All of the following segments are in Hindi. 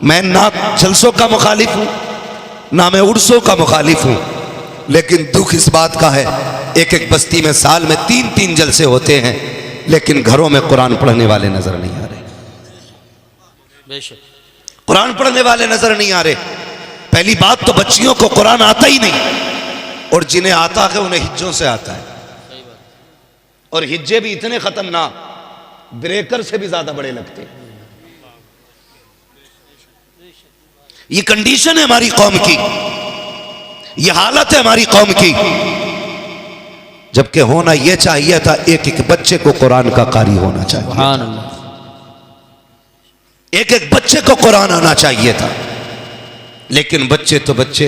मैं ना जलसों का मुखालिफ हूं ना मैं उर्सों का मुखालिफ हूं, लेकिन दुख इस बात का है एक एक बस्ती में साल में 3-3 जलसे होते हैं, लेकिन घरों में कुरान पढ़ने वाले नजर नहीं आ रहे। कुरान पढ़ने वाले नजर नहीं आ रहे। पहली बात तो बच्चियों को कुरान आता ही नहीं, और जिन्हें आता है उन्हें हिज्जों से आता है, और हिज्जे भी इतने खतरनाक ब्रेकर से भी ज्यादा बड़े लगते हैं। ये कंडीशन है हमारी कौम की, ये हालत है हमारी कौम की, जबकि होना यह चाहिए था एक एक बच्चे को कुरान का कारी होना चाहिए, एक एक बच्चे को कुरान आना चाहिए था। लेकिन बच्चे तो बच्चे,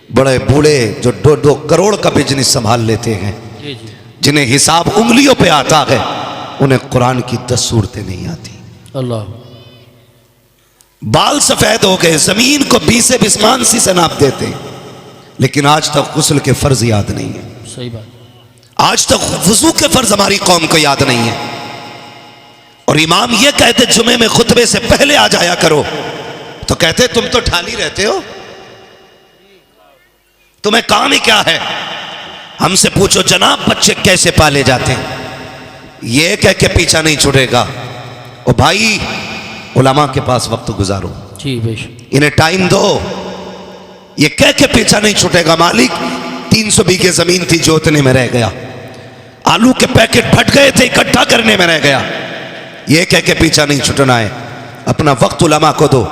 बड़े बूढ़े जो 2-2 करोड़ का बिजनेस संभाल लेते हैं, जिन्हें हिसाब उंगलियों पे आता है, उन्हें कुरान की 10 सूरतें नहीं आती। अल्लाह, बाल सफेद हो गए, जमीन को 20 बिस्मानसी से नाप देते, लेकिन आज तक गुस्ल के फर्ज याद नहीं है। सही बात। आज तक वुजू के फर्ज हमारी कौम को याद नहीं है। और इमाम ये कहते जुमे में खुतबे से पहले आ जाया करो, तो कहते तुम तो ठाली रहते हो, तुम्हें काम ही क्या है। हमसे पूछो जनाब बच्चे कैसे पाले जाते हैं, ये कह के पीछा नहीं छुड़ेगा। ओ भाई उलमा के पास वक्त गुजारो, इन्हें टाइम दो, ये कह के पीछा नहीं छूटेगा। मालिक 300 बीघे जमीन थी जोतने में रह गया, आलू के पैकेट फट गए थे इकट्ठा करने में रह गया, ये कह के पीछा नहीं छुटना है। अपना वक्त उलमा को दो,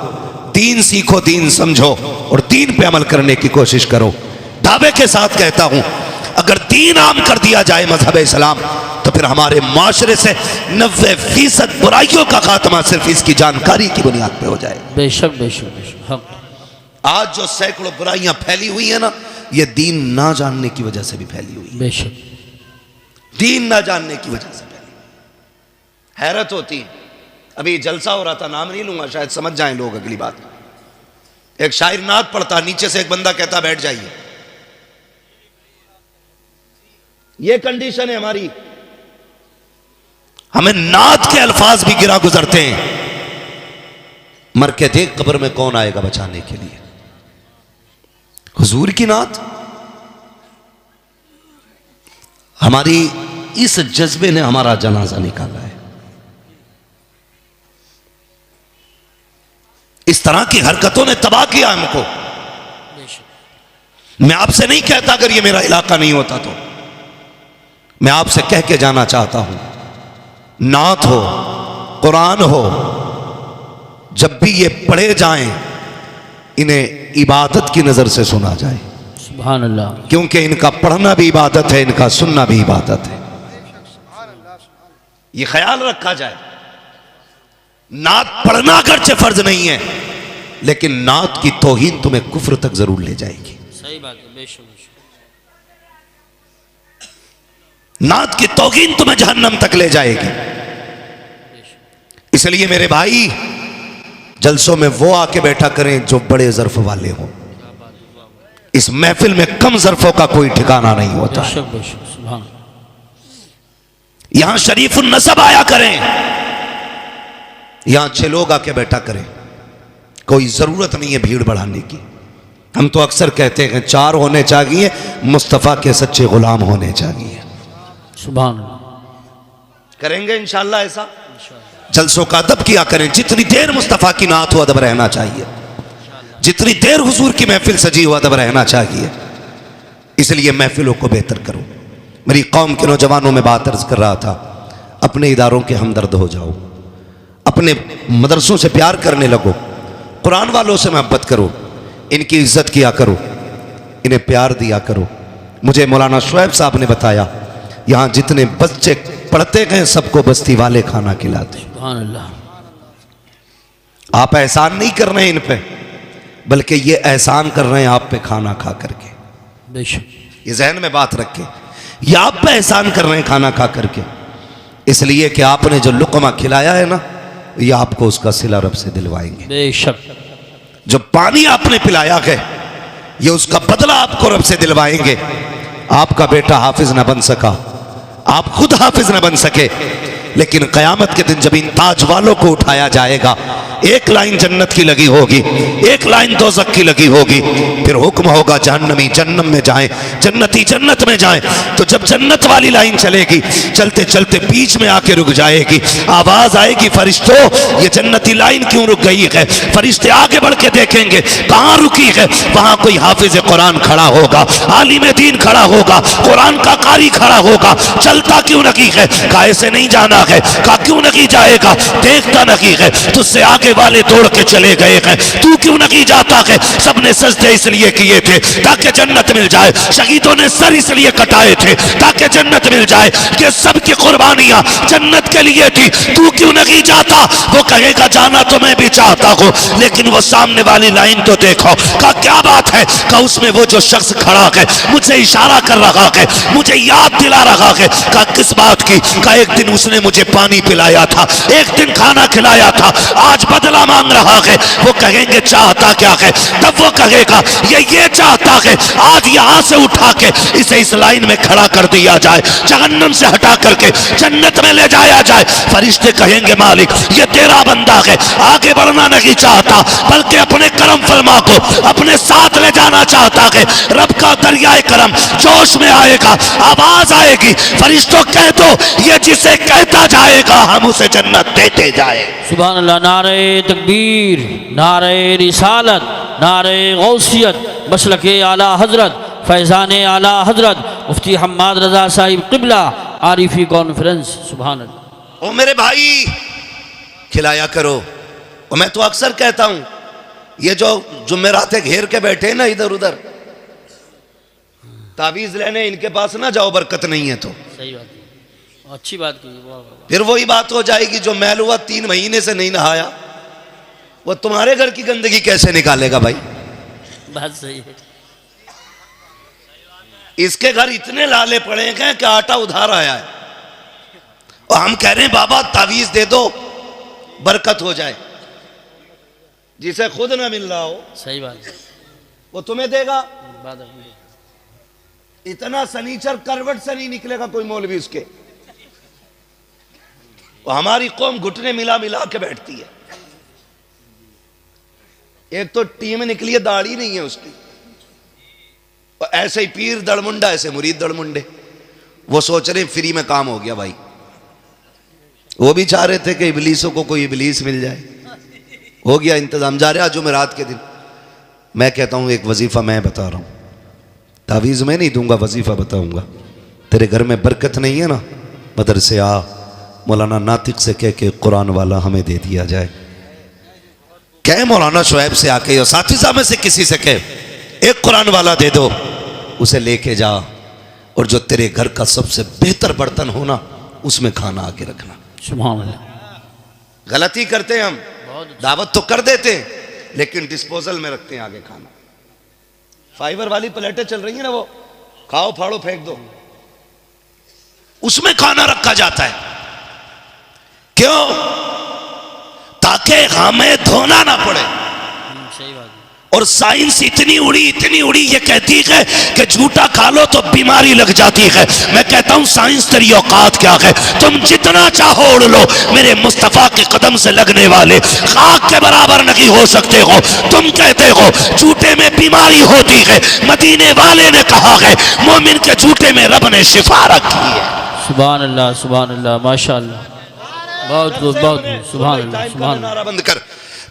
दीन सीखो, दीन समझो और दीन पे अमल करने की कोशिश करो। दावे के साथ कहता हूं, अगर दीन आम कर दिया जाए मजहब इस्लाम, तो फिर हमारे माशरे से 90% बुराइयों का खात्मा सिर्फ इसकी जानकारी की बुनियाद पे हो जाए। बेशक बेशक बेशक। आज जो सैकड़ों बुराइयां फैली हुई है ना, ये दीन ना जानने की वजह से भी फैली हुई है। बेशक दीन ना जानने की वजह से फैली। हैरत होती है, अभी जलसा हो रहा था, नाम नहीं लूंगा, शायद समझ जाएं लोग अगली बात। एक शायर नात पढ़ता, नीचे से एक बंदा कहता बैठ जाइए। ये कंडीशन है हमारी, हमें नात के अल्फाज भी गिरा गुजरते हैं। मर के देख कब्र में कौन आएगा बचाने के लिए। हुजूर की नात, हमारी इस जज्बे ने हमारा जनाजा निकाला है। इस तरह की हरकतों ने तबाह किया हमको। मैं आपसे नहीं कहता अगर ये मेरा इलाका नहीं होता तो, मैं आपसे कह के जाना चाहता हूं, नात हो, कुरान हो, जब भी ये पढ़े जाएं, इन्हें इबादत की नजर से सुना जाए। सुभान अल्लाह। क्योंकि इनका पढ़ना भी इबादत है, इनका सुनना भी इबादत है। ये ख्याल रखा जाए। नात पढ़ना अगरचे फर्ज नहीं है, लेकिन नात की तौहीन तुम्हें कुफ्र तक जरूर ले जाएगी। सही बात है, बेशक। नात की तौहीन तुम्हें जहन्नम तक ले जाएगी। इसलिए मेरे भाई, जलसों में वो आके बैठा करें जो बड़े ज़र्फ वाले हों। इस महफिल में कम ज़र्फों का कोई ठिकाना नहीं होता। यहां शरीफुन नसब आया करें, यहां 6 लोग आके बैठा करें, कोई जरूरत नहीं है भीड़ बढ़ाने की। हम तो अक्सर कहते हैं 4 होने चाहिए, मुस्तफ़ा के सच्चे गुलाम होने चाहिए। सुभान अल्लाह। करेंगे इंशाअल्लाह ऐसा। जलसों का अदब किया करें, जितनी देर मुस्तफ़ा की नात हो अदब रहना चाहिए, जितनी देर हुजूर की महफिल सजी हो अदब रहना चाहिए। इसलिए महफिलों को बेहतर करो। मेरी कौम के नौजवानों में बात अर्ज कर रहा था, अपने इदारों के हमदर्द हो जाओ, अपने मदरसों से प्यार करने लगो, कुरान वालों से मोहब्बत करो, इनकी इज्जत किया करो, इन्हें प्यार दिया करो। मुझे मौलाना शुएब साहब ने बताया, यहाँ जितने बच्चे पढ़ते गए सबको बस्ती वाले खाना खिलाते। सुभान अल्लाह। आप एहसान नहीं कर रहे हैं इन पे, बल्कि ये एहसान कर रहे हैं आप पे खाना खा करके। बेशक ये जहन में बात रखें, ये आप पे एहसान कर रहे हैं खाना खा करके, इसलिए कि आपने जो लुक़मा खिलाया है ना, ये आपको उसका सिला रब से दिलवाएंगे। बेशक जो पानी आपने पिलाया है, ये उसका बदला आपको रब से दिलवाएंगे। आपका बेटा हाफिज ना बन सका, आप खुद हाफिज ना बन सके, लेकिन क़यामत के दिन जब इन ताज वालों को उठाया जाएगा, एक लाइन जन्नत की लगी होगी, एक लाइन दोज़ख की लगी होगी, फिर हुक्म होगा जहन्नमी जन्नत में जाएं, जन्नती जन्नत में जाएं। तो जब जन्नत वाली लाइन चलेगी, चलते चलते बीच में आके रुक जाएगी, आवाज आएगी फरिश्तों ये जन्नती लाइन क्यों रुक गई है? फरिश्ते आगे बढ़ के देखेंगे कहाँ रुकी है, वहां कोई हाफिज कुरान खड़ा होगा, आलिम दीन खड़ा होगा, कुरान का कारी खड़ा होगा। चलता क्यों नहीं है? कहा ऐसे नहीं जाना है। कहा क्यों नहीं जाएगा? देखता नहीं है, तुझसे आगे वाले दौड़ के चले गए हैं, तू क्यों नहीं जाता है? सबने सजदे इसलिए किए थे ताकि जन्नत मिल जाए, शहीदों ने सर इसलिए कटाए थे ताकि जन्नत मिल जाए, कि सबकी कुर्बानियां जन्नत के लिए थी, तू क्यों नहीं जाता? वो कहेगा जाना तो मैं भी चाहता हूं, लेकिन वो सामने वाली लाइन तो देखो। कहा क्या बात है? कहा उसमें वो जो शख्स खड़ा है मुझे इशारा कर रहा है, मुझे याद दिला रहा है। कहा किस बात की? कहा एक दिन उसने मुझे पानी पिलाया था, एक दिन खाना खिलाया था, आज बदला मांग रहा है। वो कहेंगे चाहता क्या है? तब वो कहेगा ये चाहता है आज यहां से उठा के इसे इस लाइन में खड़ा कर दिया जाए, जहन्नम से हटा करके जन्नत में ले जाया जाए। फरिश्ते कहेंगे मालिक ये तेरा बंदा है, आगे बढ़ना नहीं चाहता बल्कि अपने करम फरमा को अपने साथ ले जाना चाहता है। रब का दरियाए करम जोश में आएगा, आवाज आएगी फरिश्तों कह दो ये जिसे कहता जाएगा हम उसे जन्नत देते जाए। सुभान अल्लाह। नारे तकबीर, नारे रिसालत, नारे गौसियत, मसलके आला हजरत, फैज़ान आला हजरत मुफ्ती हम्माद रजा साहिब क़िबला आरिफी कॉन्फ्रेंस। सुभान अल्लाह। ओ मेरे भाई खिलाया करो। और मैं तो अक्सर कहता हूं ये जो जुम्मेरातें घेर के बैठे ना इधर उधर तावीज लेने, इनके पास ना जाओ, बरकत नहीं है तो। सही बात है, अच्छी बात की। फिर वही बात हो जाएगी जो मैल हुआ 3 महीने से नहीं नहाया, वो तुम्हारे घर की गंदगी कैसे निकालेगा भाई? बात सही है। इसके घर इतने लाले पड़े हैं कि आटा उधार आया है, और हम कह रहे हैं बाबा तावीज दे दो बरकत हो जाए। जिसे खुद ना मिल रहा हो, सही बात है, वो तुम्हें देगा। बात है। इतना सनीचर करवट से नहीं निकलेगा कोई मौलवी उसके। वो हमारी कौम घुटने मिला मिला के बैठती है। एक तो टीम निकली है, दाढ़ी नहीं है उसकी, और ऐसे ही पीर दड़मुंडा, ऐसे मुरीद दड़मुंडे। वो सोच रहे फ्री में काम हो गया भाई। वो भी चाह रहे थे कि इबलीसों को कोई इबलीस मिल जाए, हो गया इंतजाम। जा रहे आज जुमेरात के दिन। मैं कहता हूं एक वजीफा मैं बता रहा हूं, तावीज़ मैं नहीं दूंगा, वजीफा बताऊंगा। तेरे घर में बरकत नहीं है ना, मदरसे आ, मौलाना नातिक से कह के कुरान वाला हमें दे दिया जाए। कह मौलाना शुएब से आके, साथी साहब में से किसी से कह एक कुरान वाला दे दो, उसे लेके जा, और जो तेरे घर का सबसे बेहतर बर्तन हो ना उसमें खाना आके रखना। सुभान अल्लाह। गलती करते हैं हम, दावत तो कर देते हैं लेकिन डिस्पोजल में रखते हैं आगे खाना। फाइबर वाली प्लेटें चल रही है ना, वो खाओ फाड़ो फेंक दो, उसमें खाना रखा जाता है। क्यों? ताकि हमें धोना ना पड़े। सही बात है। और साइंस इतनी उड़ी ये कहती है कि झूठा खा लो तो बीमारी लग जाती है। मैं कहता हूं साइंस तेरी औकात क्या है? तुम जितना चाहो उड़ लो, मेरे मुस्तफा के कदम से लगने वाले खाक के बराबर नहीं हो सकते हो। तुम कहते हो झूठे में बीमारी होती है, मदीने वाले ने कहा है मोमिन के झूठे में रब ने शिफा रखी है। सुभान अल्लाह, सुभान अल्लाह, माशाअल्लाह, बहुत खूब, बहुत खूब। सुभान अल्लाह, सुभान अल्लाह। बंद कर।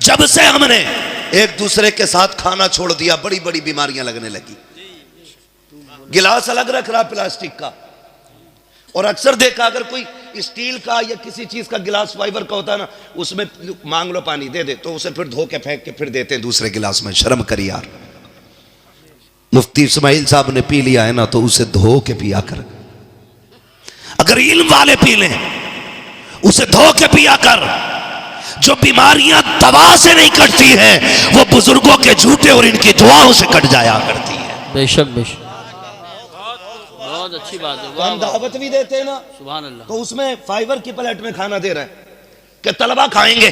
जब से हमने एक दूसरे के साथ खाना छोड़ दिया, बड़ी बड़ी बीमारियां लगने लगी। गिलास अलग रख रहा प्लास्टिक का, और अक्सर देखा अगर कोई स्टील का या किसी चीज का गिलास फाइबर का होता है ना, उसमें मांग लो पानी दे दे तो उसे फिर धो के फेंक के फिर देते हैं दूसरे गिलास में। शर्म करी यार। मुफ्ती इस्माइल साहब ने पी लिया है ना तो उसे धो के पिया कर। अगर इल्म वाले पी लें उसे धो के पिया कर। जो बीमारियां दवा से नहीं कटती हैं वो बुजुर्गों के झूठे और इनकी दुआओं से कट जाया करती है। बेशक बेशक, बहुत अच्छी बात है। हम दावत भी देते हैं ना, सुभान अल्लाह, तो उसमें फाइबर की प्लेट में खाना दे रहे हैं कि तलबा खाएंगे,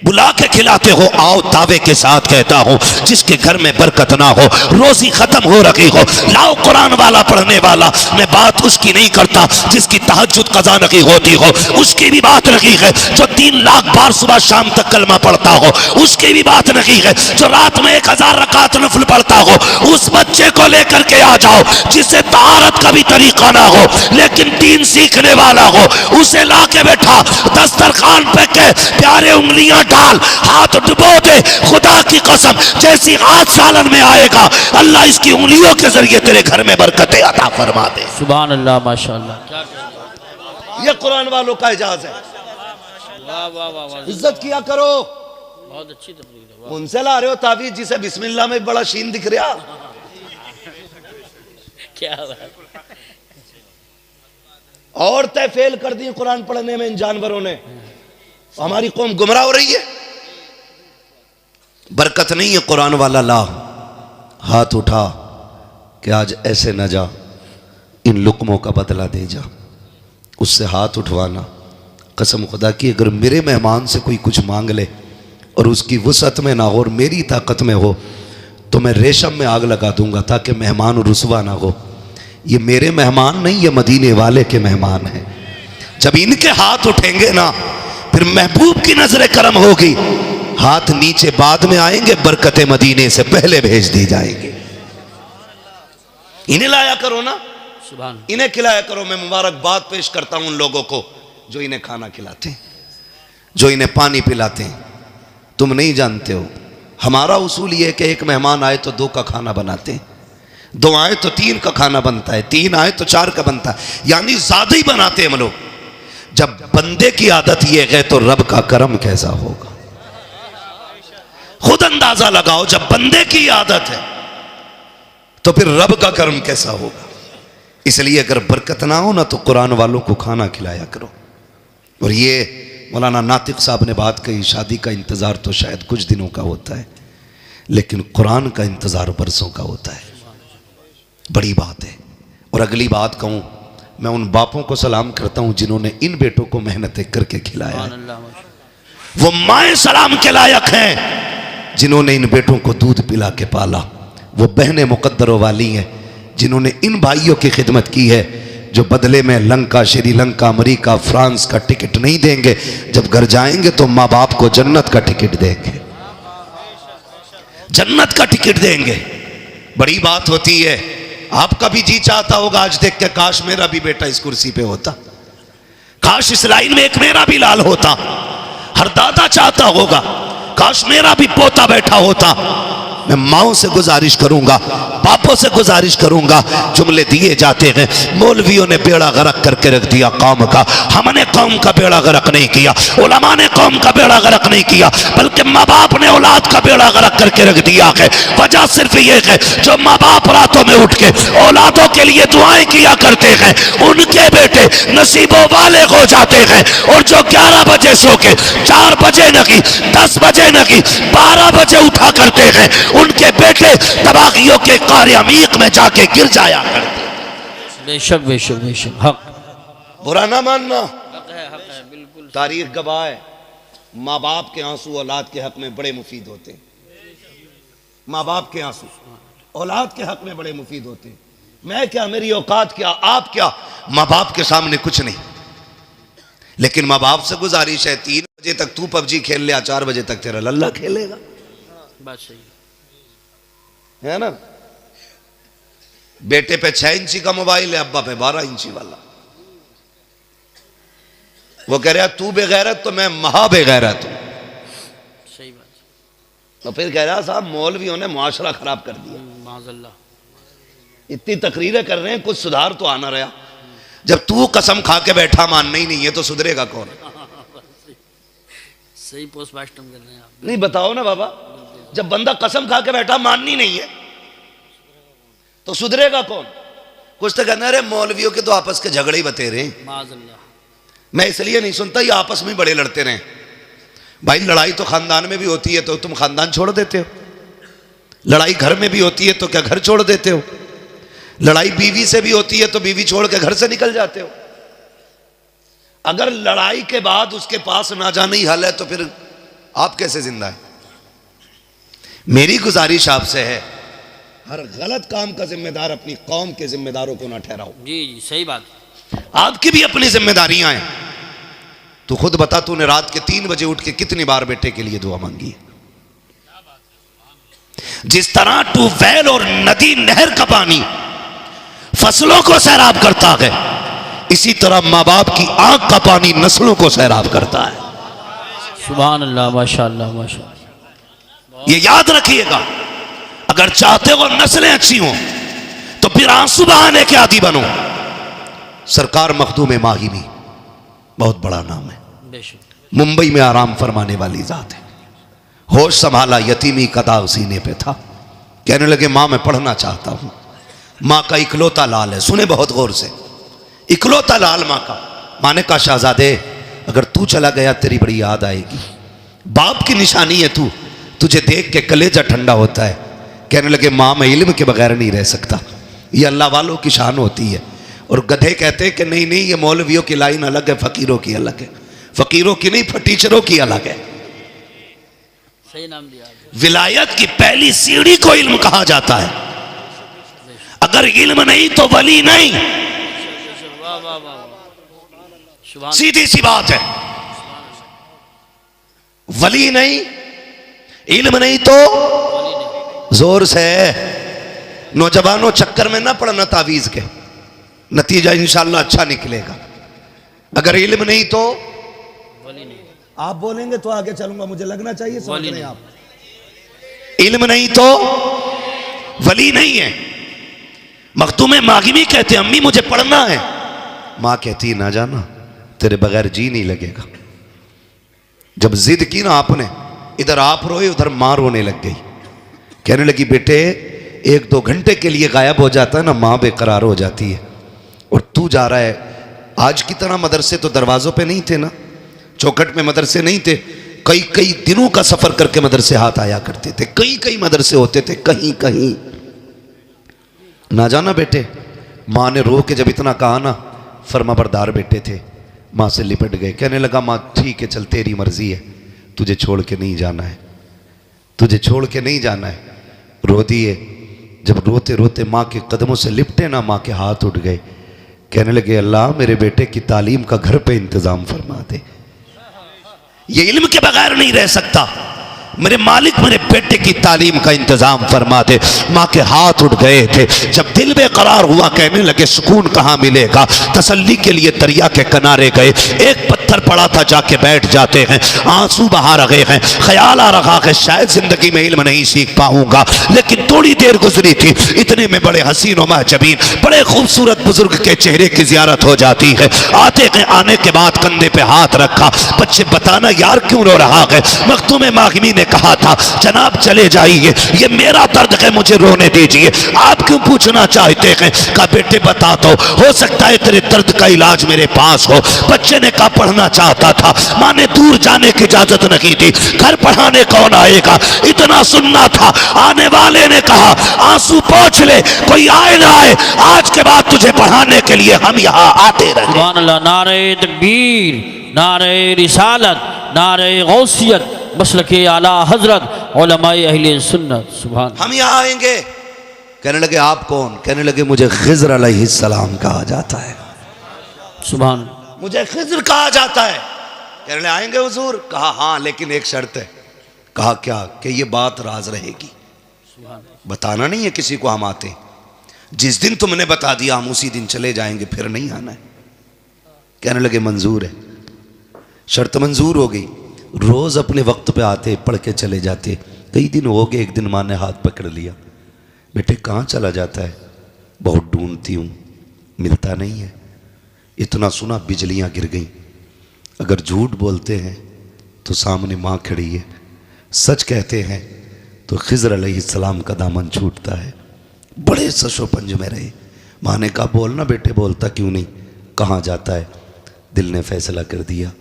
बुला के खिलाते हो, आओ दावे के साथ कहता हूं जिसके घर में बरकत ना हो, रोजी खत्म हो रखी हो, लाओ कुरान वाला पढ़ने वाला। मैं बात उसकी नहीं करता जिसकी तहज्जुद कज़ा नहीं होती हो, उसकी भी बात नहीं है। जो 3 लाख बार सुबह शाम तक कलमा पढ़ता हो, उसकी भी बात नहीं है। जो रात में 1000 रकात नफल पढ़ता हो, उस बच्चे को लेकर के आ जाओ जिसे तहारत का भी तरीका ना हो लेकिन दीन सीखने वाला हो, उसे ला के बैठा दस्तरखान पे के प्यारे उंगलियां डाल, हाथ डुबो दे। खुदा की कसम जैसी हाथ सालन में आएगा अल्लाह इसकी उंगलियों के जरिए तेरे घर में बरकतें अता फरमा दे। सुभान अल्लाह, माशाअल्लाह। ये कुरान वालों का एजाज है। वाह वाह वाह, इज्जत किया करो। बहुत अच्छी तकरीर है। उनसे ला रहे हो तावीज जिसे बिस्मिल्लाह में बड़ा शीन दिख रहा। क्या बात। और तय फेल कर दी कुरान पढ़ने में इन जानवरों ने। हमारी कौम गुमराह हो रही है। बरकत नहीं है कुरान वाला ला, हाथ उठा कि आज ऐसे न जा, इन लुकमों का बदला दे जा। उससे हाथ उठवाना, कसम खुदा की अगर मेरे मेहमान से कोई कुछ मांग ले और उसकी वसअत में ना हो और मेरी ताकत में हो तो मैं रेशम में आग लगा दूंगा ताकि मेहमान रुसवा ना हो। ये मेरे मेहमान नहीं, ये मदीने वाले के मेहमान हैं। जब इनके हाथ उठेंगे ना फिर महबूब की नजर करम होगी। हाथ नीचे बाद में आएंगे, बरकतें मदीने से पहले भेज दी जाएंगी। इन्हें लाया करो ना, सुभान, इन्हें खिलाया करो। मैं मुबारकबाद पेश करता हूं उन लोगों को जो इन्हें खाना खिलाते हैं, जो इन्हें पानी पिलाते हैं। तुम नहीं जानते हो, हमारा उसूल ये है कि एक मेहमान आए तो 2 का खाना बनाते हैं, 2 आए तो 3 का खाना बनता है, 3 आए तो 4 का बनता है, यानी ज्यादा ही बनाते हैं हम लोग। जब बंदे की आदत ये है तो रब का करम कैसा होगा। खुद अंदाजा लगाओ, जब बंदे की आदत है तो फिर रब का करम कैसा होगा। इसलिए अगर बरकत ना हो ना तो कुरान वालों को खाना खिलाया करो। और ये मौलाना नातिक साहब ने बात कही, शादी का इंतजार तो शायद कुछ दिनों का होता है लेकिन कुरान का इंतजार बरसों का होता है। बड़ी बात है। और अगली बात कहूं, मैं उन बापों को सलाम करता हूं जिन्होंने इन बेटों को मेहनत करके खिलाया है। वो माएँ सलाम के लायक हैं जिन्होंने इन बेटों को दूध पिला के पाला। वो बहनें मुकद्दरों वाली हैं जिन्होंने इन भाइयों की खिदमत की है जो बदले में लंका, श्रीलंका, अमेरिका, फ्रांस का टिकट नहीं देंगे, जब घर जाएंगे तो माँ बाप को जन्नत का टिकट देंगे, जन्नत का टिकट देंगे। बड़ी बात होती है। आपका भी जी चाहता होगा आज देख के काश मेरा भी बेटा इस कुर्सी पे होता, काश इस लाइन में एक मेरा भी लाल होता। हर दादा चाहता होगा काश मेरा भी पोता बैठा होता। मैं माओं से गुजारिश करूंगा, बापों से गुजारिश करूंगा। जुमले दिए जाते हैं, मौलवियों ने बेड़ा गर्क करके रख दिया कौम का। हमने कौम का बेड़ा गर्क नहीं किया, उलमा ने कौम का बेड़ा गर्क नहीं किया, बल्कि माँ बाप ने औलाद का बेड़ा गर्क करके रख दिया है। वजह सिर्फ ये है जो माँ बाप रातों में उठ के औलादों के लिए दुआएं किया करते हैं उनके बेटे नसीबों वाले हो जाते हैं। और जो 11 बजे सो के 4 बजे नहीं, 10 बजे नहीं, 12 बजे उठा करते हैं उनके बेटे तबागियों के कार अमीक में जाके गिर जाया करते। बेशक बेशक बेशक, हक, बुरा ना मानना, हक है बिल्कुल। तारीख गवाह है, माँ बाप के आंसू औलाद के हक में बड़े मुफीद होते हैं। माँ बाप के आंसू औलाद के हक में बड़े मुफीद होते हैं। मैं क्या, मेरी औकात क्या, आप क्या, माँ बाप के सामने कुछ नहीं। लेकिन माँ बाप से गुजारिश है 3 बजे तक तू पबजी खेल ले, 4 बजे तक तेरा लल्ला खेलेगा। बात सही है ना। बेटे पे 6 इंची का मोबाइल है, अब्बा पे 12 इंची वाला। वो कह रहा तू बेगैरत तो मैं महा बेगैरत हूं। सही बात। तो फिर कह रहा साहब मौलवियों ने मुआशरा खराब कर दिया। माज़अल्लाह। इतनी तकरीरें कर रहे हैं, कुछ सुधार तो आना रहा। जब तू कसम खा के बैठा मानना ही नहीं है तो सुधरेगा कौन। सही पोस्टमास्टम कर रहे हैं आप। नहीं बताओ ना बाबा, जब बंदा कसम खा के बैठा माननी नहीं है तो सुधरेगा कौन। कुछ तो कहना अरे मौलवियों के तो आपस के झगड़े ही बतेरे हैं। माज़अल्लाह। मैं इसलिए नहीं सुनता, ये आपस में बड़े लड़ते रहे। भाई लड़ाई तो खानदान में भी होती है तो तुम खानदान छोड़ देते हो, लड़ाई घर में भी होती है तो क्या घर छोड़ देते हो, लड़ाई बीवी से भी होती है तो बीवी छोड़ के घर से निकल जाते हो। अगर लड़ाई के बाद उसके पास ना जाना ही हल है तो फिर आप कैसे जिंदा है? मेरी गुजारिश आपसे है, हर गलत काम का जिम्मेदार अपनी कौम के जिम्मेदारों को ना ठहराओ। जी जी सही बात। आपकी भी अपनी जिम्मेदारियां हैं। तू खुद बता, तूने रात के 3 बजे उठ के कितनी बार बेटे के लिए दुआ मांगी है? जिस तरह ट्यूबवेल और नदी नहर का पानी फसलों को सैराब करता है, इसी तरह माँ बाप की आंख का पानी नस्लों को सैराब करता है। सुभान अल्लाह, माशाअल्लाह माशाअल्लाह। ये याद रखिएगा, अगर चाहते हो नस्लें अच्छी हों तो फिर आंसू बहाने के आदी बनो। सरकार मखदूम माहिमी बहुत बड़ा नाम है, मुंबई में आराम फरमाने वाली जात है। होश संभाला, यतीमी का दाग सीने पे था। कहने लगे मां मैं पढ़ना चाहता हूं। मां का इकलौता लाल है, सुने बहुत गौर से, इकलौता लाल मां का। मां ने कहा शहजादे अगर तू चला गया तेरी बड़ी याद आएगी। बाप की निशानी है तू, तुझे देख के कलेजा ठंडा होता है। कहने लगे मां मैं इल्म के बगैर नहीं रह सकता, ये अल्लाह वालों की शान होती है। और गधे कहते हैं कि नहीं नहीं ये मौलवियों की लाइन अलग है, फकीरों की अलग है। फकीरों की नहीं, फटीचरों की अलग है। सही नाम दिया। विलायत की पहली सीढ़ी को इल्म कहा जाता है। अगर इल्म नहीं तो वली नहीं, वाह वाह वाह, सीधी सी बात है। वली नहीं, इल्म नहीं तो जोर से। नौजवानों चक्कर में ना पड़ना तावीज के, नतीजा इंशाल्लाह अच्छा निकलेगा। अगर इल्म नहीं तो वली नहीं। आप बोलेंगे तो आगे चलूंगा, मुझे लगना चाहिए समझ वली रहे हैं नहीं। आप। इल्म नहीं तो वली नहीं है। मखदूम मागिमी कहते अम्मी मुझे पढ़ना है। मां कहती ना जाना, तेरे बगैर जी नहीं लगेगा। जब जिद की ना आपने, इधर आप रोए उधर मां रोने लग गई। कहने लगी बेटे 1-2 घंटे के लिए गायब हो जाता है ना, मां बेकरार हो जाती है। और तू जा रहा है। आज की तरह मदरसे तो दरवाजों पे नहीं थे ना, चौखट में मदरसे नहीं थे। कई कई दिनों का सफर करके मदरसे हाथ आया करते थे। कई कई मदरसे होते थे, कहीं कहीं। ना जाना बेटे। मां ने रो के जब इतना कहा ना, फरमाबरदार बेटे थे, मां से लिपट गए। कहने लगा मां ठीक है चल तेरी मर्जी है, तुझे छोड़ के नहीं जाना है, तुझे छोड़ के नहीं जाना है। रो दिए। जब रोते रोते मां के कदमों से लिपटे ना, मां के हाथ उठ गए। कहने लगे अल्लाह मेरे बेटे की तालीम का घर पे इंतजाम फरमा दे, ये इल्म के बगैर नहीं रह सकता। मेरे मालिक मेरे बेटे की तालीम का इंतजाम फरमा दे। माँ के हाथ उठ गए थे। जब दिल बेकरार हुआ, कहने लगे सुकून कहाँ मिलेगा। तसल्ली के लिए दरिया के किनारे गए। एक पत्थर पड़ा था, जाके बैठ जाते हैं। आंसू बहा रहे हैं। ख्याल आ रहा है शायद जिंदगी में इल्म नहीं सीख पाऊंगा। लेकिन थोड़ी देर गुजरी थी, इतने में बड़े हसीन व महजबीन बड़े खूबसूरत बुजुर्ग के चेहरे की जियारत हो जाती है। आने के बाद कंधे पे हाथ रखा। बच्चे बताना यार क्यों रो रहा है? मखदूम माहिमी ने कहा था जनाब चले जाइए, ये मेरा दर्द है, मुझे रोने दीजिए। आप क्यों पूछना चाहते हैं? कहा बेटे बता दो, हो सकता है तेरे दर्द का इलाज मेरे पास हो। बच्चे ने कहा पढ़ना चाहता था। मां ने दूर जाने की इजाजत नहीं दी। घर पढ़ाने कौन आएगा, इतना सुनना था। आने वाले ने कहा आंसू पोंछ ले, कोई आए ना आए, आज के बाद तुझे पढ़ाने के लिए हम यहाँ आते रहे। सुभान अल्लाह। नारे तकबीर, नारे रिसालत, नारे गौसियत, मसलके आला हजरत उलमाए अहले सुन्नत। सुभान। हम यहाँ आएंगे। कहने लगे आप कौन? कहने लगे मुझे खिज़्र अलैहिस्सलाम कहा जाता है। सुभान। मुझे खिज़्र कहा जाता है। कहने लगे आएंगे हुजूर? कहा हाँ लेकिन एक शर्त है। कहा क्या? कि ये बात राज रहेगी, बताना नहीं है किसी को हम आते। जिस दिन तुमने बता दिया हम उसी दिन चले जाएंगे, फिर नहीं आना है। कहने लगे मंजूर है। शर्त मंजूर हो गई। रोज अपने वक्त पे आते, पढ़ के चले जाते। कई दिन हो गए, एक दिन माँ ने हाथ पकड़ लिया। बेटे कहाँ चला जाता है? बहुत ढूंढती हूँ, मिलता नहीं है। इतना सुना बिजलियाँ गिर गईं। अगर झूठ बोलते हैं तो सामने माँ खड़ी है, सच कहते हैं तो खिज़्र अलैहिस्सलाम का दामन छूटता है। बड़े सशोपंज में रहे। माँ ने कहा बोलना बेटे। बोलता क्यों नहीं? कहाँ जाता है? दिल ने फैसला कर दिया,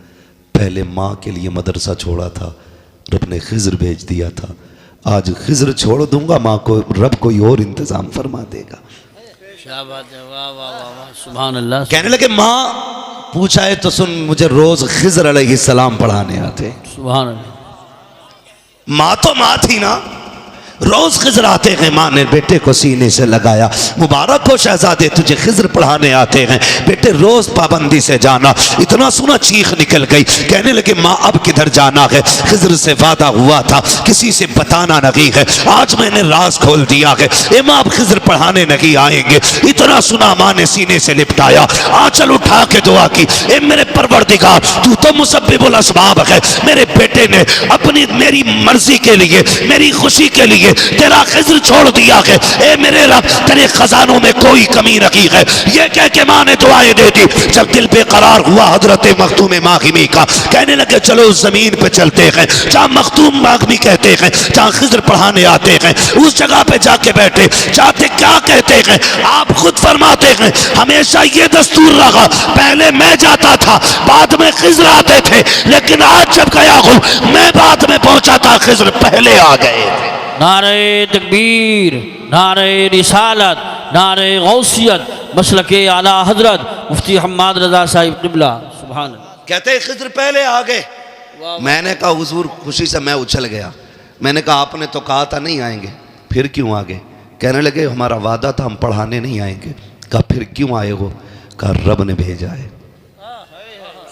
पहले माँ के लिए मदरसा छोड़ा था, रब ने खिज़्र भेज दिया था। आज खिज़्र छोड़ दूंगा, माँ को रब कोई और इंतजाम फरमा देगा। क्या बात है, वाह वाह वाह, सुभान अल्लाह। कहने लगे माँ पूछा है तो सुन, मुझे रोज खिज़्र अलैहिस्सलाम पढ़ाने आते। सुभान अल्लाह। माँ तो माँ थी ना, रोज खिजर आते हैं, माँ ने बेटे को सीने से लगाया, मुबारक हो शहजादे तुझे खिजर पढ़ाने आते हैं, बेटे रोज पाबंदी से जाना। इतना सुना चीख निकल गई, कहने लगे माँ अब किधर जाना है, खिजर से वादा हुआ था किसी से बताना नहीं है, आज मैंने राज खोल दिया है, ए माँ अब खिजर पढ़ाने नहीं आएंगे। इतना सुना माँ ने सीने से लिपटाया, आंचल उठा के दुआ की, ए मेरे परवरदिगार तू तो मुसब्बिबुल असबाब है, मेरे बेटे ने अपनी मेरी मर्जी के लिए मेरी खुशी के लिए तेरा खिजर छोड़ दिया है, ए मेरे रब तेरे खजानों में कोई कमी नहीं है। ये कह के माँ ने दुआएं दे दी। जब दिल बेकरार हुआ हजरत मखदूम मागिमी का, कहने लगे चलो उस जमीन पे चलते हैं जहाँ मखदूम मागिमी कहते हैं, जहाँ खिजर पढ़ाने आते हैं, उस जगह पे जाके बैठे। जाते क्या कहते हैं, आप खुद फरमाते हैं हमेशा ये दस्तूर रहा, पहले मैं जाता था बाद में खिजर आते थे, लेकिन आज जब गया हूँ मैं बाद में पहुंचा था, खिजर पहले आ गए थे। नारे तकबीर, नारे रिसालत, नारे गौसियत, मसलके आला हजरत मुफ्ती हम्माद रजा साहिब क़िबला। सुभान अल्लाह। कहते हैं खिजर पहले आ गए। मैंने कहा हुजूर, खुशी से मैं उछल गया, मैंने कहा आपने तो कहा था नहीं आएंगे, फिर क्यों आ गए? कहने लगे हमारा वादा था हम पढ़ाने नहीं आएंगे। कहा फिर क्यों आए हो? कहा रब ने भेजा है।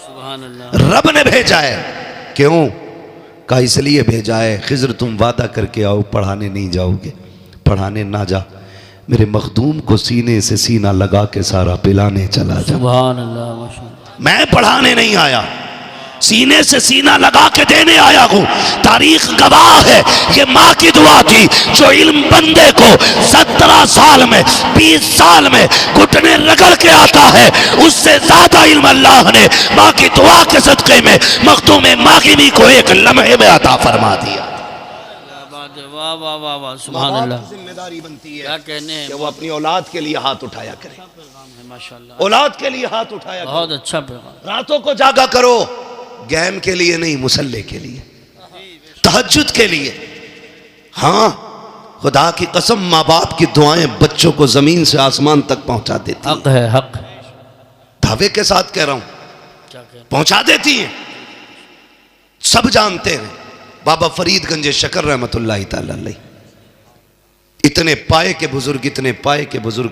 सुभान अल्लाह। रब ने भेजा है। क्यों? कहा इसलिए भेजा है, खिजर तुम वादा करके आओ पढ़ाने नहीं जाओगे, पढ़ाने ना जा, मेरे मखदूम को सीने से सीना लगा के सारा पिलाने चला जा। सुभान अल्लाह, माशाअल्लाह। मैं पढ़ाने नहीं आया, सीने से सीना लगा के देने आया हूं। तारीख गवाह है, ये माँ की दुआ थी जो इल्म बंदे को 17 साल में 20 साल में घुटने रगड़ के आता है, उससे ज्यादा इल्म अल्लाह ने माँ की दुआ के सदक़े में मखदूम मागिमी को एक लम्हे में अता फरमा दिया। वाह वाह वाह वाह, सुभान अल्लाह। जिम्मेदारी बनती है क्या कहने हैं, कि वो अपनी औलाद के लिए हाथ उठाया करे, माशाअल्लाह, औलाद के लिए हाथ उठाया करे। बहुत अच्छा पैगाम। रातों को जागा करो, गेम के लिए नहीं, मुसल्ले के लिए, तहज्जुद के लिए। हाँ, खुदा की कसम माँ बाप की दुआएं बच्चों को जमीन से आसमान तक पहुंचा देती हक है, हक है। दावे के साथ कह रहा हूं, क्या कहने, पहुंचा देती हैं। सब जानते हैं बाबा फरीदगंज शकर रहमतुल्लाह तआला अलैह, इतने पाए के बुजुर्ग, इतने पाए के बुजुर्ग,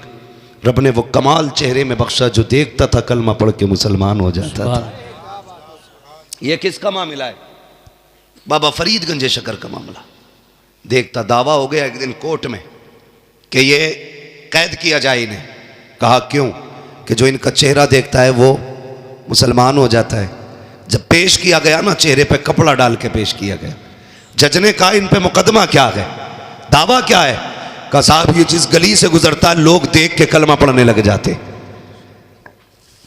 रब ने वो कमाल चेहरे में बख्शा जो देखता था कलमा पढ़ के मुसलमान हो जाता था। ये किसका मामला है? बाबा फरीदगंज शकर का मामला। देखता, दावा हो गया एक दिन कोर्ट में कि ये कैद किया जाए इन्हें। कहा क्यों? कि जो इनका चेहरा देखता है वो मुसलमान हो जाता है। जब पेश किया गया ना, चेहरे पे कपड़ा डाल के पेश किया गया। जज ने कहा इन पे मुकदमा क्या है, दावा क्या है? कहा साहब ये जिस गली से गुजरता है लोग देख के कलमा पढ़ने लग जाते।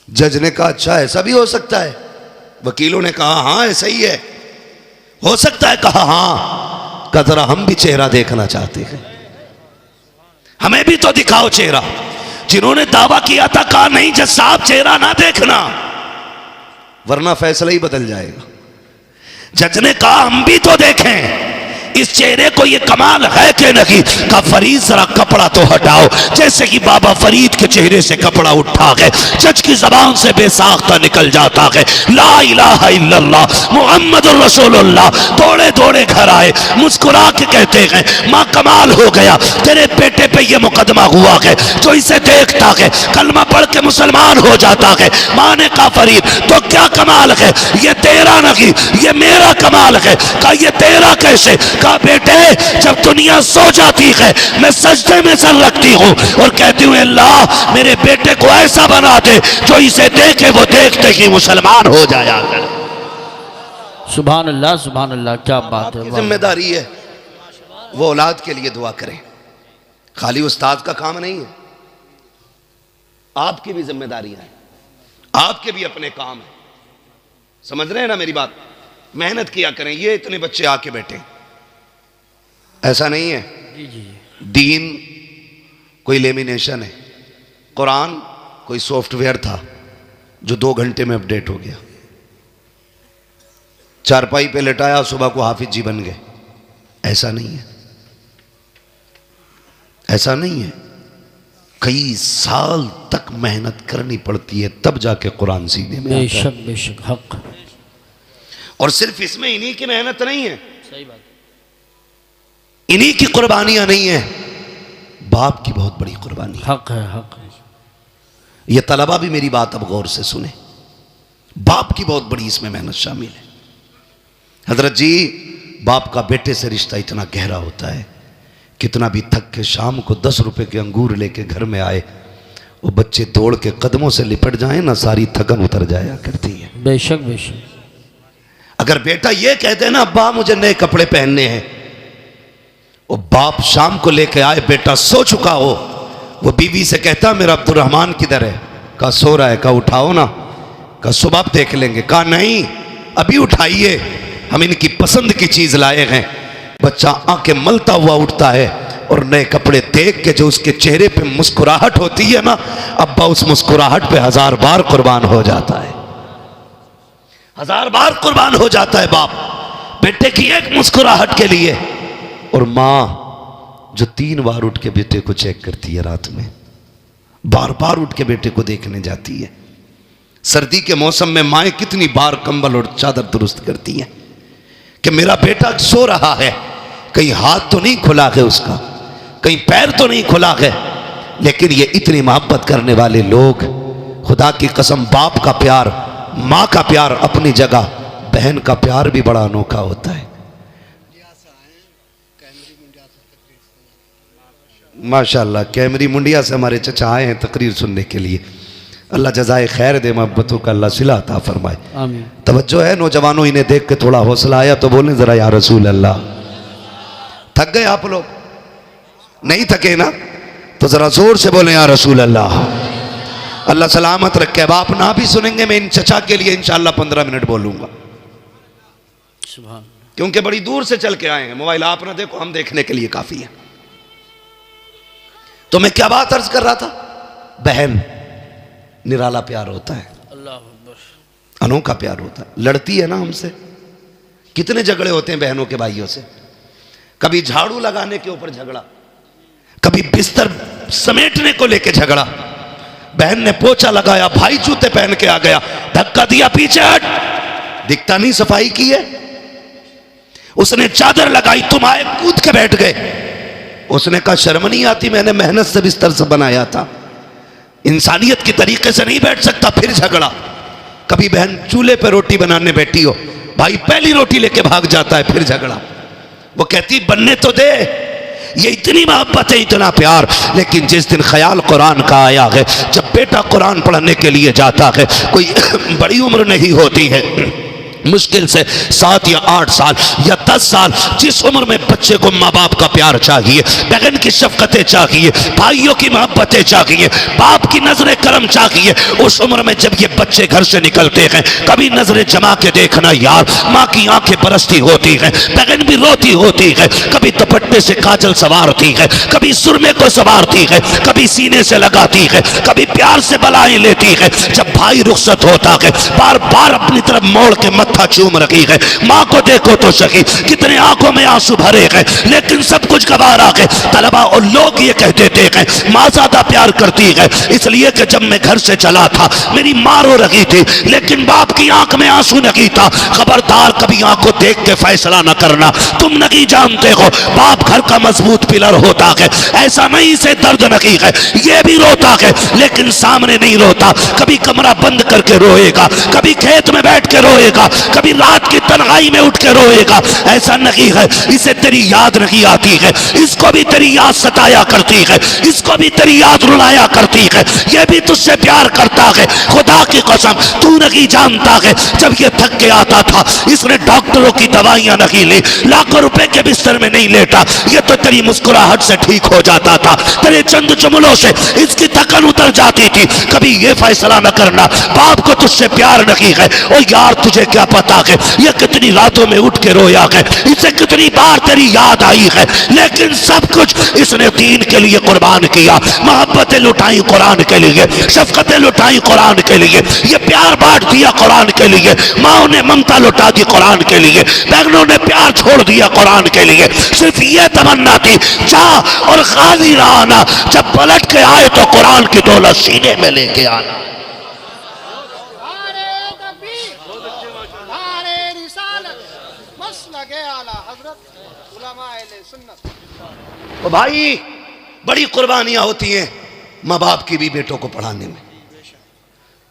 जज ने कहा अच्छा ऐसा भी हो सकता है? वकीलों ने कहा हाँ ऐसा ही है, हो सकता है। कहा हाँ। कहा जरा हम भी चेहरा देखना चाहते हैं, हमें भी तो दिखाओ चेहरा। जिन्होंने दावा किया था कहा नहीं जज साहब चेहरा ना देखना वरना फैसला ही बदल जाएगा। जज ने कहा हम भी तो देखें इस चेहरे को, ये कमाल है कि नहीं? का फरीद जरा कपड़ा तो हटाओ। जैसे कि बाबा फरीद के चेहरे से कपड़ा उठा है, जज की जबान से बेसाख्ता निकल जाता है ला इलाहा इल्लल्लाह मुहम्मदुर रसूलुल्लाह। दौड़े दौड़े घर आए, मुस्कुरा के कहते हैं माँ कमाल हो गया, तेरे बेटे पे ये मुकदमा हुआ है, जो इसे देखता है कलमा पढ़ के मुसलमान हो जाता है। माँ ने कहा फरीद तो क्या कमाल है? ये तेरा नहीं, ये मेरा कमाल है। कहा ये तेरा कैसे? कहा बेटे जब दुनिया सो जाती है मैं सजदे में सर रखती हूँ और कहती हूँ अल्लाह मेरे बेटे को ऐसा बना दे जो इसे देखे वो देखते ही मुसलमान हो जाया करे। सुभान अल्लाह, सुभान अल्लाह, क्या बात है। जिम्मेदारी है वो औलाद के लिए दुआ करें, खाली उस्ताद का काम नहीं है, आपकी भी जिम्मेदारियां हैं, आपके भी अपने काम है। समझ रहे हैं ना मेरी बात? मेहनत किया करें। ये इतने बच्चे आके बैठे, ऐसा नहीं है जी जी। दीन कोई लेमिनेशन है, कुरान कोई सॉफ्टवेयर था जो 2 घंटे में अपडेट हो गया। चारपाई पे लेटाया सुबह को हाफिज जी बन गए, ऐसा नहीं है, ऐसा नहीं है। कई साल तक मेहनत करनी पड़ती है तब जाके कुरान सीने में आता है। बेशक हक। और सिर्फ इसमें इन्हीं की मेहनत नहीं है, सही बात। इन्हीं की कुर्बानियां नहीं है, बाप की बहुत बड़ी कुर्बानी। हक है, हक है। ये तलबा भी मेरी बात अब गौर से सुने, बाप की बहुत बड़ी इसमें मेहनत शामिल है। हजरत जी, बाप का बेटे से रिश्ता इतना गहरा होता है, कितना भी थक के शाम को 10 रुपए के अंगूर लेके घर में आए, वो बच्चे दौड़ के कदमों से लिपट जाए ना, सारी थकन उतर जाया करती है। बेशक बेशक। अगर बेटा ये कहते हैं ना अब्बा मुझे नए कपड़े पहनने हैं, वो बाप शाम को लेके आए, बेटा सो चुका हो, वो बीवी से कहता मेरा अब्दुर्रहमान किधर है? कहा सो रहा है। कहा उठाओ ना। कहा सुबह देख लेंगे। कहा नहीं अभी उठाइए, हम इनकी पसंद की चीज लाए हैं। बच्चा आंखें मलता हुआ उठता है और नए कपड़े देख के जो उसके चेहरे पे मुस्कुराहट होती है ना, अब्बा उस मुस्कुराहट पे 1000 बार कुर्बान हो जाता है, 1000 बार कुर्बान हो जाता है बाप बेटे की एक मुस्कुराहट के लिए। और मां जो 3 बार उठ के बेटे को चेक करती है रात में, बार बार उठ के बेटे को देखने जाती है। सर्दी के मौसम में माएँ कितनी बार कंबल और चादर दुरुस्त करती हैं कि मेरा बेटा सो रहा है, कहीं हाथ तो नहीं खुला है उसका, कहीं पैर तो नहीं खुला है। लेकिन ये इतनी मोहब्बत करने वाले लोग, खुदा की कसम, बाप का प्यार, माँ का प्यार अपनी जगह, बहन का प्यार भी बड़ा अनोखा होता है। माशाल्लाह, कैमरी मुंडिया से हमारे चचा आए हैं तकरीर सुनने के लिए। अल्लाह जज़ाए खैर दे, मोहब्बतों का अल्लाह सिला अता फरमाए। आमीन। तवज्जो है नौजवानों, इन्हें देख के थोड़ा हौसला आया तो बोलें जरा या रसूल अल्लाह। थक गए आप लोग? नहीं थके ना? तो जरा जोर से बोलें या रसूल अल्लाह। अल्लाह सलामत रखे। अब आप ना भी सुनेंगे, मैं इन चचा के लिए इंशाअल्लाह 15 मिनट बोलूंगा, सुभान। क्योंकि बड़ी दूर से चल के आए हैं। मोबाइल आप ना देखो, हम देखने के लिए काफी है। तो मैं क्या बात अर्ज कर रहा था? बहन निराला प्यार होता है, अल्लाह अकबर, अनोखा प्यार होता है। लड़ती है ना हमसे, कितने झगड़े होते हैं बहनों के भाइयों से। कभी झाड़ू लगाने के ऊपर झगड़ा, कभी बिस्तर समेटने को लेके झगड़ा। बहन ने पोछा लगाया, भाई जूते पहन के आ गया, धक्का दिया, पीछे हट, दिखता नहीं सफाई की है। उसने चादर लगाई, तुम आए कूद के बैठ गए। उसने कहा शर्म नहीं आती, मैंने मेहनत से बिस्तर से बनाया था, इंसानियत के तरीके से नहीं बैठ सकता। फिर झगड़ा। कभी बहन चूल्हे पर रोटी बनाने बैठी हो, भाई पहली रोटी लेके भाग जाता है, फिर झगड़ा। वो कहती बनने तो दे। ये इतनी मोहब्बत है, इतना प्यार। लेकिन जिस दिन ख्याल कुरान का आया है, जब बेटा कुरान पढ़ने के लिए जाता है, कोई बड़ी उम्र नहीं होती है, मुश्किल से 7 या 8 साल या 10 साल, जिस उम्र में बच्चे को माँ बाप का प्यार चाहिए, बहन की शफकतें चाहिए, भाइयों की मोहब्बतें चाहिए, बाप की नजर करम चाहिए, उस उम्र में जब ये बच्चे घर से निकलते हैं, कभी नजरें जमा के देखना यार, माँ की आंखें बरसती होती हैं, बहन भी रोती होती है, कभी दुपट्टे से काजल सवारती है, कभी सुरमे को सवारती है, कभी सीने से लगाती है, कभी प्यार से बलाएं लेती है। जब भाई रुखसत होता है, बार बार अपनी तरफ मोड़ के मत्था चूम रही है। माँ को देखो तो सही, कितने आंखों में आंसू भरे हैं, लेकिन सब कुछ गवारा है। तलबा और लोग ये कहते थे माँ ज्यादा प्यार करती है, इसलिए कि जब मैं घर से चला था मेरी माँ रो रही थी, लेकिन बाप की आंख में आंसू नहीं था। खबरदार कभी आंख को देख के फैसला न करना, तुम नहीं जानते हो बाप घर का मजबूत पिलर होता है। ऐसा नहीं से दर्द नहीं है, ये भी रोता है, लेकिन सामने नहीं रोता। कभी कमरा बंद करके रोएगा, कभी खेत में बैठ के रोएगा, कभी रात की तन्हाई में उठ के रोएगा। ऐसा नहीं है इसे तेरी याद नहीं आती है, इसको भी तेरी याद सताया करती है, इसको भी तेरी याद रुलाया करती है, ये भी तुझसे प्यार करता है। खुदा की कसम तू नहीं जानता है, जब ये थक के आता था, इसने डॉक्टरों की दवाइयां नहीं ली, लाखों रुपए के बिस्तर में नहीं लेटा, ये तो तेरी मुस्कुराहट से ठीक हो जाता था, तेरे चंद जुमलों से इसकी थकन उतर जाती थी। कभी ये फैसला न करना बाप को तुझसे प्यार नहीं है। और यार तुझे क्या पता है ये कितनी रातों में उठ के रोया है, इसे कितनी बार तेरी याद आई है, लेकिन सब कुछ इसने दीन के लिए कुर्बान किया। मोहब्बतें लुटाई कुरान के लिए, शफकतें लुटाई कुरान के लिए, ये प्यार बांट दिया कुरान के लिए, माओ ने ममता लुटा दी कुरान के लिए, बहनों ने प्यार छोड़ दिया कुरान के लिए। सिर्फ ये तमन्ना थी जा और खाली रहना, जब पलट के आए तो कुरान की दौलत सीने में लेके आना। तो भाई बड़ी कुर्बानियां होती हैं माँ बाप की भी बेटों को पढ़ाने में।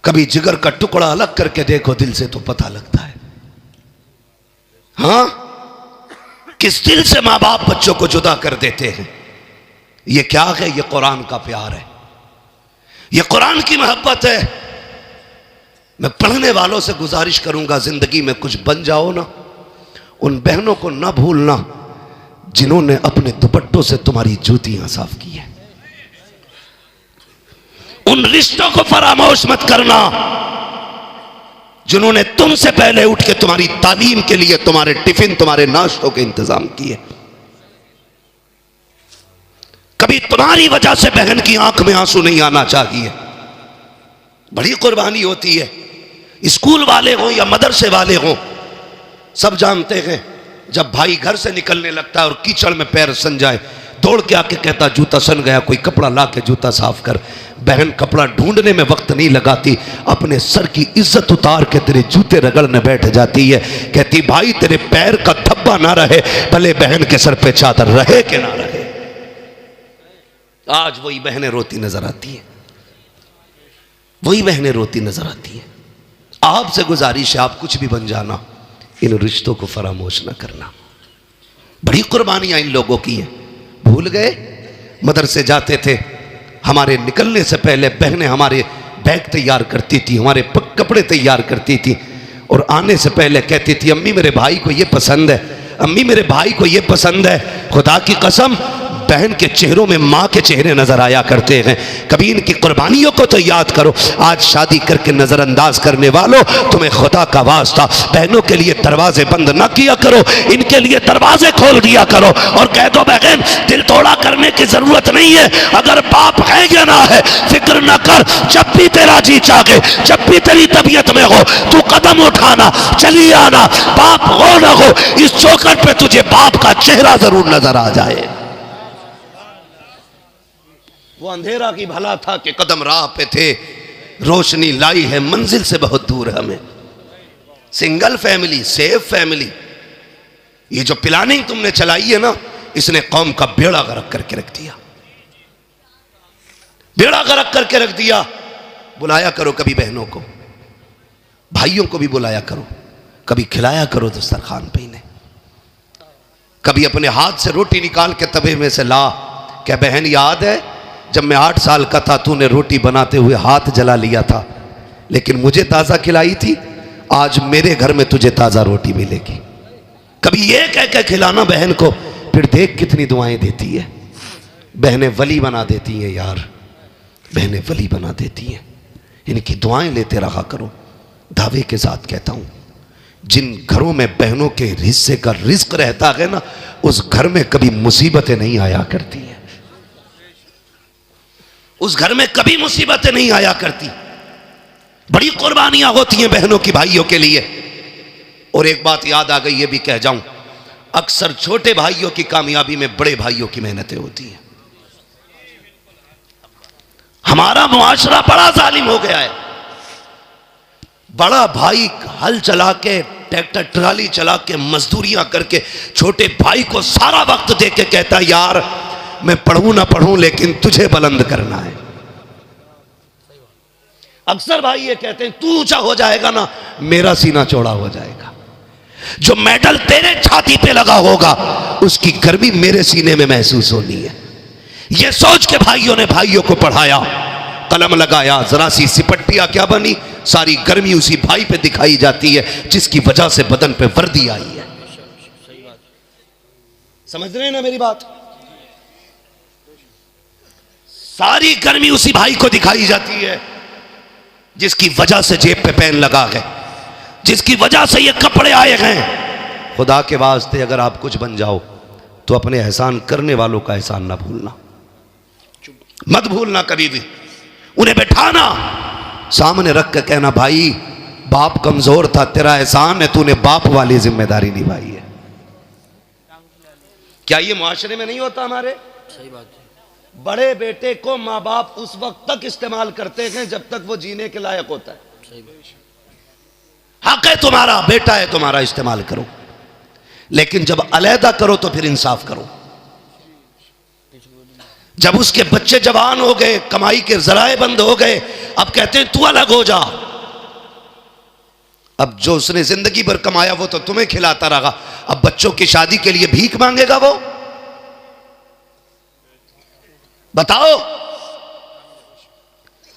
कभी जिगर का टुकड़ा अलग करके देखो दिल से तो पता लगता है। हाँ, किस दिल से माँ बाप बच्चों को जुदा कर देते हैं। ये क्या है? ये कुरान का प्यार है, ये कुरान की मोहब्बत है। मैं पढ़ने वालों से गुजारिश करूंगा, जिंदगी में कुछ बन जाओ ना, उन बहनों को ना भूलना जिन्होंने अपने दुपट्टों से तुम्हारी जूतियां साफ की है। उन रिश्तों को फरामोश मत करना जिन्होंने तुमसे पहले उठ के तुम्हारी तालीम के लिए तुम्हारे टिफिन, तुम्हारे नाश्तों के इंतजाम किए। कभी तुम्हारी वजह से बहन की आंख में आंसू नहीं आना चाहिए। बड़ी कुर्बानी होती है। स्कूल वाले हों या मदरसे वाले हों, सब जानते हैं जब भाई घर से निकलने लगता है और कीचड़ में पैर सन जाए, दौड़ के आके कहता जूता सन गया, कोई कपड़ा ला के जूता साफ कर। बहन कपड़ा ढूंढने में वक्त नहीं लगाती, अपने सर की इज्जत उतार के तेरे जूते रगड़ने बैठ जाती है। कहती भाई तेरे पैर का धब्बा ना रहे, भले बहन के सर पे चादर रहे कि ना रहे। आज वही बहनें रोती नजर आती है, वही बहनें रोती नजर आती है। आपसे गुजारिश है, आप कुछ भी बन जाना, इन रिश्तों को फरामोश ना करना। बड़ी कुर्बानियां इन लोगों की है। भूल गए मदरसे जाते थे, हमारे निकलने से पहले बहनें हमारे बैग तैयार करती थी, हमारे कपड़े तैयार करती थी, और आने से पहले कहती थी अम्मी मेरे भाई को ये पसंद है, अम्मी मेरे भाई को ये पसंद है। खुदा की कसम बहन के चेहरों में माँ के चेहरे नजर आया करते हैं। कभी इनकी कुर्बानियों को तो याद करो। आज शादी करके नजरअंदाज करने वालों, तुम्हें खुदा का वास्ता बहनों के लिए दरवाजे बंद ना किया करो, इनके लिए दरवाजे खोल दिया करो और कह दो बहन दिल तोड़ा करने की जरूरत नहीं है, अगर बाप है या ना है फिक्र ना कर, जब भी तेरा जी चाहे, जब भी तेरी तबीयत में हो तू कदम उठाना, चली आना, बाप हो ना हो इस चौखट पे तुझे बाप का चेहरा जरूर नजर आ जाए। वो अंधेरा की भला था कि कदम राह पे थे, रोशनी लाई है मंजिल से बहुत दूर हमें। सिंगल फैमिली, सेफ फैमिली, ये जो प्लानिंग तुमने चलाई है ना, इसने कौम का बेड़ा गर्क करके रख दिया, बेड़ा गर्क करके रख दिया। बुलाया करो कभी बहनों को, भाइयों को भी बुलाया करो, कभी खिलाया करो दस्तरखान पे इन्हें, कभी अपने हाथ से रोटी निकाल के तवे में से ला। क्या बहन याद है जब मैं 8 साल का था तूने रोटी बनाते हुए हाथ जला लिया था, लेकिन मुझे ताज़ा खिलाई थी, आज मेरे घर में तुझे ताज़ा रोटी मिलेगी। कभी ये कह के खिलाना बहन को, फिर देख कितनी दुआएं देती है। बहनें वली बना देती हैं यार, बहनें वली बना देती हैं। इनकी दुआएं लेते रहा करो। दावे के साथ कहता हूँ, जिन घरों में बहनों के हिस्से का रिस्क रहता है ना, उस घर में कभी मुसीबतें नहीं आया करती हैं, उस घर में कभी मुसीबतें नहीं आया करती। बड़ी कुर्बानियां होती हैं बहनों की भाइयों के लिए। और एक बात याद आ गई, ये भी कह जाऊं, अक्सर छोटे भाइयों की कामयाबी में बड़े भाइयों की मेहनतें होती हैं। हमारा मुआशरा बड़ा जालिम हो गया है। बड़ा भाई हल चला के, ट्रैक्टर ट्राली चला के, मजदूरियां करके छोटे भाई को सारा वक्त दे के कहता यार मैं पढ़ूं ना पढ़ूं लेकिन तुझे बुलंद करना है। अक्सर भाई ये कहते हैं तू ऊंचा हो जाएगा ना मेरा सीना चौड़ा हो जाएगा, जो मेडल तेरे छाती पे लगा होगा उसकी गर्मी मेरे सीने में महसूस होनी है। ये सोच के भाइयों ने भाइयों को पढ़ाया, कलम लगाया, जरा सी सिपट्टिया क्या बनी, सारी गर्मी उसी भाई पे दिखाई जाती है जिसकी वजह से बदन पे वर्दी आई है। समझ रहे हैं ना मेरी बात? सारी गर्मी उसी भाई को दिखाई जाती है जिसकी वजह से जेब पे पेन लगा है, जिसकी वजह से ये कपड़े आए हैं। खुदा के वास्ते अगर आप कुछ बन जाओ तो अपने एहसान करने वालों का एहसान ना भूलना, मत भूलना कभी भी। उन्हें बैठाना, सामने रख के कहना भाई बाप कमजोर था, तेरा एहसान है, तूने बाप वाली जिम्मेदारी निभाई है। क्या ये मुआशरे में नहीं होता हमारे? सही बात है। बड़े बेटे को माँ बाप उस वक्त तक इस्तेमाल करते हैं जब तक वो जीने के लायक होता है। हक है तुम्हारा, बेटा है तुम्हारा, इस्तेमाल करो, लेकिन जब अलहदा करो तो फिर इंसाफ करो। जब उसके बच्चे जवान हो गए, कमाई के जराए बंद हो गए, अब कहते हैं तू अलग हो जा। अब जो उसने जिंदगी भर कमाया वो तो तुम्हें खिलाता रहा, अब बच्चों की शादी के लिए भीख मांगेगा वो? बताओ।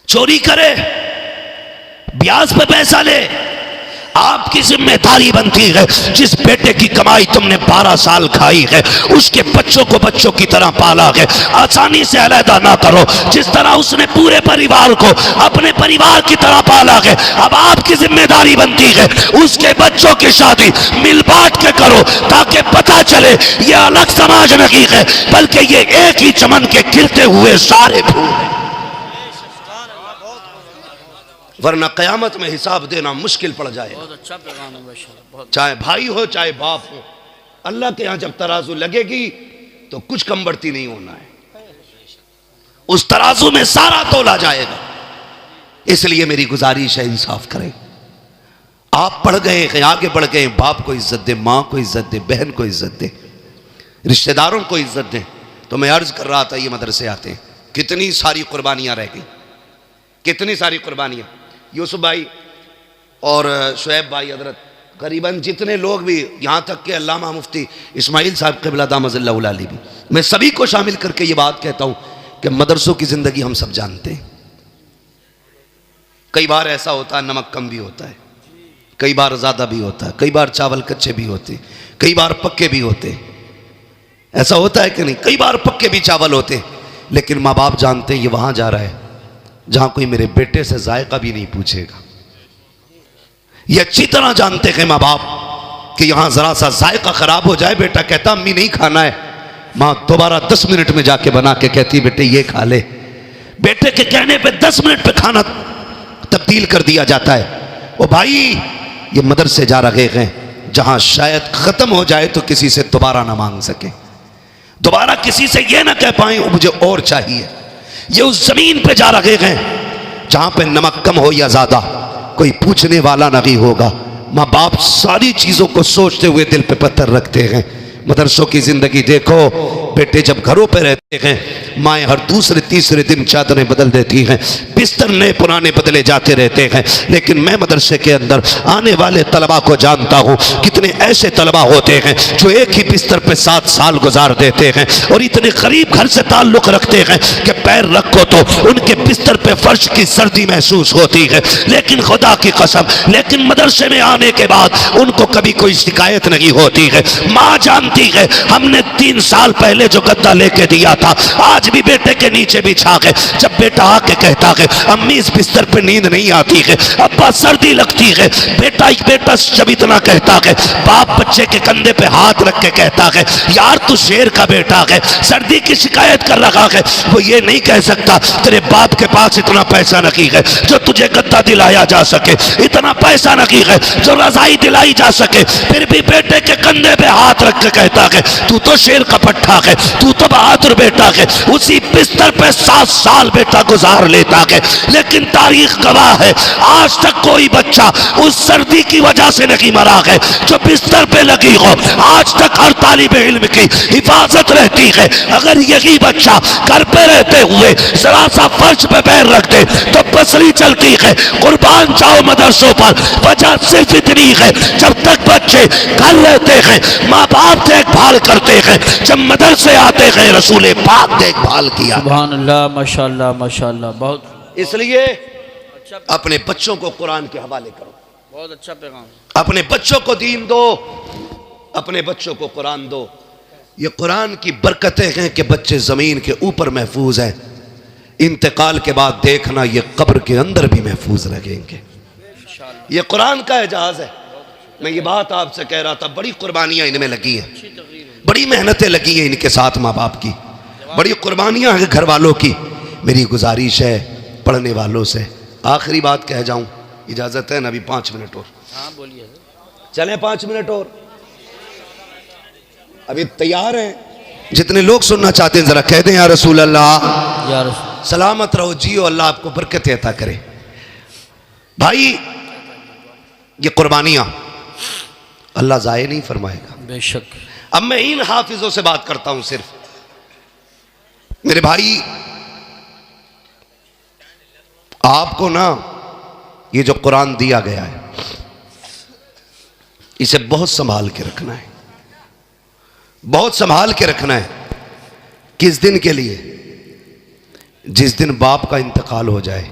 चोरी करे, ब्याज पे पैसा ले, आपकी जिम्मेदारी बनती है जिस बेटे की कमाई तुमने 12 साल खाई है उसके बच्चों को बच्चों की तरह पाला है, आसानी से अलहदा ना करो। जिस तरह उसने पूरे परिवार को अपने परिवार की तरह पाला है, अब आपकी जिम्मेदारी बनती है उसके बच्चों की शादी मिल बांट के करो, ताकि पता चले ये अलग समाज नहीं है बल्कि ये एक ही चमन के खिलते हुए सारे फूल हैं। वरना कयामत में हिसाब देना मुश्किल पड़ जाए। बहुत अच्छा पैगाम है, चाहे भाई हो चाहे बाप हो, अल्लाह के यहां जब तराजू लगेगी तो कुछ कम बढ़ती नहीं होना है, उस तराजू में सारा तोला जाएगा। इसलिए मेरी गुजारिश है इंसाफ करें। आप पढ़ गए हैं, आगे बढ़ गए, बाप को इज्जत दे, मां को इज्जत दे, बहन को इज्जत दे, रिश्तेदारों को इज्जत दे। तो मैं अर्ज कर रहा था ये मदरसे आते हैं, कितनी सारी कुर्बानियां रह गई, कितनी सारी कुर्बानियां। यूसुफ भाई और शुएब भाई हजरत, करीबन जितने लोग भी, यहाँ तक के अल्लामा मुफ्ती इस्माइल साहब क़िबला दामज़िल्लहुल आली भी, मैं सभी को शामिल करके ये बात कहता हूँ कि मदरसों की ज़िंदगी हम सब जानते हैं। कई बार ऐसा होता है नमक कम भी होता है, कई बार ज़्यादा भी होता है, कई बार चावल कच्चे भी होते, कई बार पक्के भी होते। ऐसा होता है कि नहीं? कई बार पक्के भी चावल होते, लेकिन माँ बाप जानते हैं ये वहाँ जा रहा है जहां कोई मेरे बेटे से जायका भी नहीं पूछेगा। ये अच्छी तरह जानते हैं माँ बाप कि यहां जरा सा जायका खराब हो जाए, बेटा कहता अम्मी नहीं खाना है, माँ दोबारा 10 मिनट में जाके बना के कहती बेटे ये खा ले। बेटे के कहने पे 10 मिनट पे खाना तब्दील कर दिया जाता है। ओ भाई, ये मदरसे जा रहे हैं जहां शायद खत्म हो जाए तो किसी से दोबारा ना मांग सके, दोबारा किसी से ये ना कह पाए मुझे और चाहिए। ये उस जमीन पे जा रहे हैं जहां पे नमक कम हो या ज्यादा कोई पूछने वाला नहीं होगा। माँ बाप सारी चीजों को सोचते हुए दिल पे पत्थर रखते हैं। मदरसों की जिंदगी देखो, बेटे जब घरों पे रहते हैं माएँ हर दूसरे तीसरे दिन चादरें बदल देती हैं, बिस्तर नए पुराने बदले जाते रहते हैं। लेकिन मैं मदरसे के अंदर आने वाले तलबा को जानता हूँ, कितने ऐसे तलबा होते हैं जो एक ही बिस्तर पे 7 साल गुजार देते हैं और इतने करीब घर से ताल्लुक रखते हैं कि पैर रखो तो उनके बिस्तर पे फर्श की सर्दी महसूस होती है। लेकिन खुदा की कसम, लेकिन मदरसे में आने के बाद उनको कभी कोई शिकायत नहीं होती है। माँ जानती है हमने 3 साल पहले जो गद्दा लेके दिया था आज भी बेटे के नीचे बिछा के, जब बेटा आके कहता है अम्मी इस बिस्तर पे नींद नहीं आती है, अब्बा सर्दी लगती है, बेटा जब इतना कहता है बाप बच्चे के कंधे पे हाथ रख के कहता है यार तू शेर का बेटा है, सर्दी की शिकायत कर रहा है। वो ये नहीं कह सकता तेरे बाप के पास इतना पैसा नहीं है जो तुझे गद्दा दिलाया जा सके, इतना पैसा नहीं है जो रजाई दिलाई जा सके, फिर भी बेटे के कंधे पे हाथ रख के कहता है तू तो शेर का पट्टा है, तू तो बहादुर बेटा है। उसी बिस्तर पे 7 साल बेटा गुजार लेता है, लेकिन तारीख गवाह है आज तक कोई बच्चा उस सर्दी की वजह से नहीं मरा है जो बिस्तर पे लगी हो। आज तक हर तालिब इल्म की हिफाजत रहती है। अगर यही बच्चा घर पे रहते हुए जरा सा फर्श पे पैर रख दे तो पसली चलती है। कुर्बान जाओ मदरसों पर, वजह सिर्फ इतनी है जब तक बच्चे घर रहते हैं माँ बाप देखभाल करते हैं, जब मदरसे आते हैं रसूल पाक देखभाल किया। सुभान अल्लाह, माशाअल्लाह माशाअल्लाह। बहुत इसलिए अपने बच्चों को कुरान के हवाले करो, बहुत अच्छा पैगाम। अपने बच्चों को दीन दो, अपने बच्चों को कुरान दो। ये कुरान की बरकतें हैं कि बच्चे जमीन के ऊपर महफूज हैं, इंतकाल के बाद देखना ये कब्र के अंदर भी महफूज रहेंगे। ये कुरान का एजाज है। मैं ये बात आपसे कह रहा था, बड़ी कुर्बानियां इनमें लगी हैं, बड़ी मेहनतें लगी हैं इनके साथ माँ बाप की, बड़ी कुर्बानियां हैं घर वालों की। मेरी गुजारिश है पढ़ने वालों से, आखिरी बात कह जाऊं, इजाजत है ना? अभी 5 मिनट और। हाँ बोलिए। चलें 5 मिनट और, अभी तैयार हैं? जितने लोग सुनना चाहते हैं जरा कह दें या रसूल अल्लाह, या रसूल। सलामत रहो, जियो, अल्लाह आपको बरकत अता करे। भाई ये कुर्बानियां अल्लाह ज़ाये नहीं फरमाएगा, बेशक। अब मैं इन हाफिजों से बात करता हूं सिर्फ, मेरे भाई, आपको ना ये जो कुरान दिया गया है इसे बहुत संभाल के रखना है, बहुत संभाल के रखना है। किस दिन के लिए? जिस दिन बाप का इंतकाल हो जाए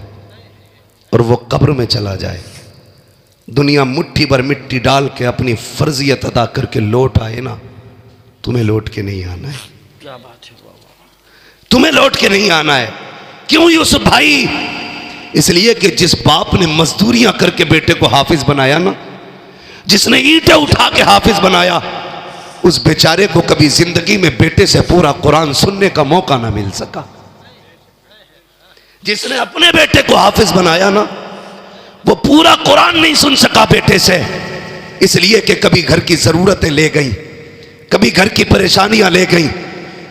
और वो कब्र में चला जाए, दुनिया मुट्ठी भर मिट्टी डाल के अपनी फर्जियत अदा करके लौट आए ना, तुम्हें लौट के नहीं आना है। क्या बात है बाबा, तुम्हें लौट के नहीं आना है। क्यों यूसुफ भाई? इसलिए कि जिस बाप ने मजदूरियां करके बेटे को हाफिज बनाया ना, जिसने ईंटें उठा के हाफिज बनाया, उस बेचारे को कभी जिंदगी में बेटे से पूरा कुरान सुनने का मौका ना मिल सका। जिसने अपने बेटे को हाफिज बनाया ना, वो पूरा कुरान नहीं सुन सका बेटे से, इसलिए कि कभी घर की जरूरतें ले गई, कभी घर की परेशानियां ले गई,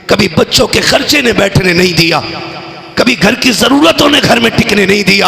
कभी बच्चों के खर्चे ने बैठने नहीं दिया, कभी घर की जरूरतों ने घर में टिकने नहीं दिया।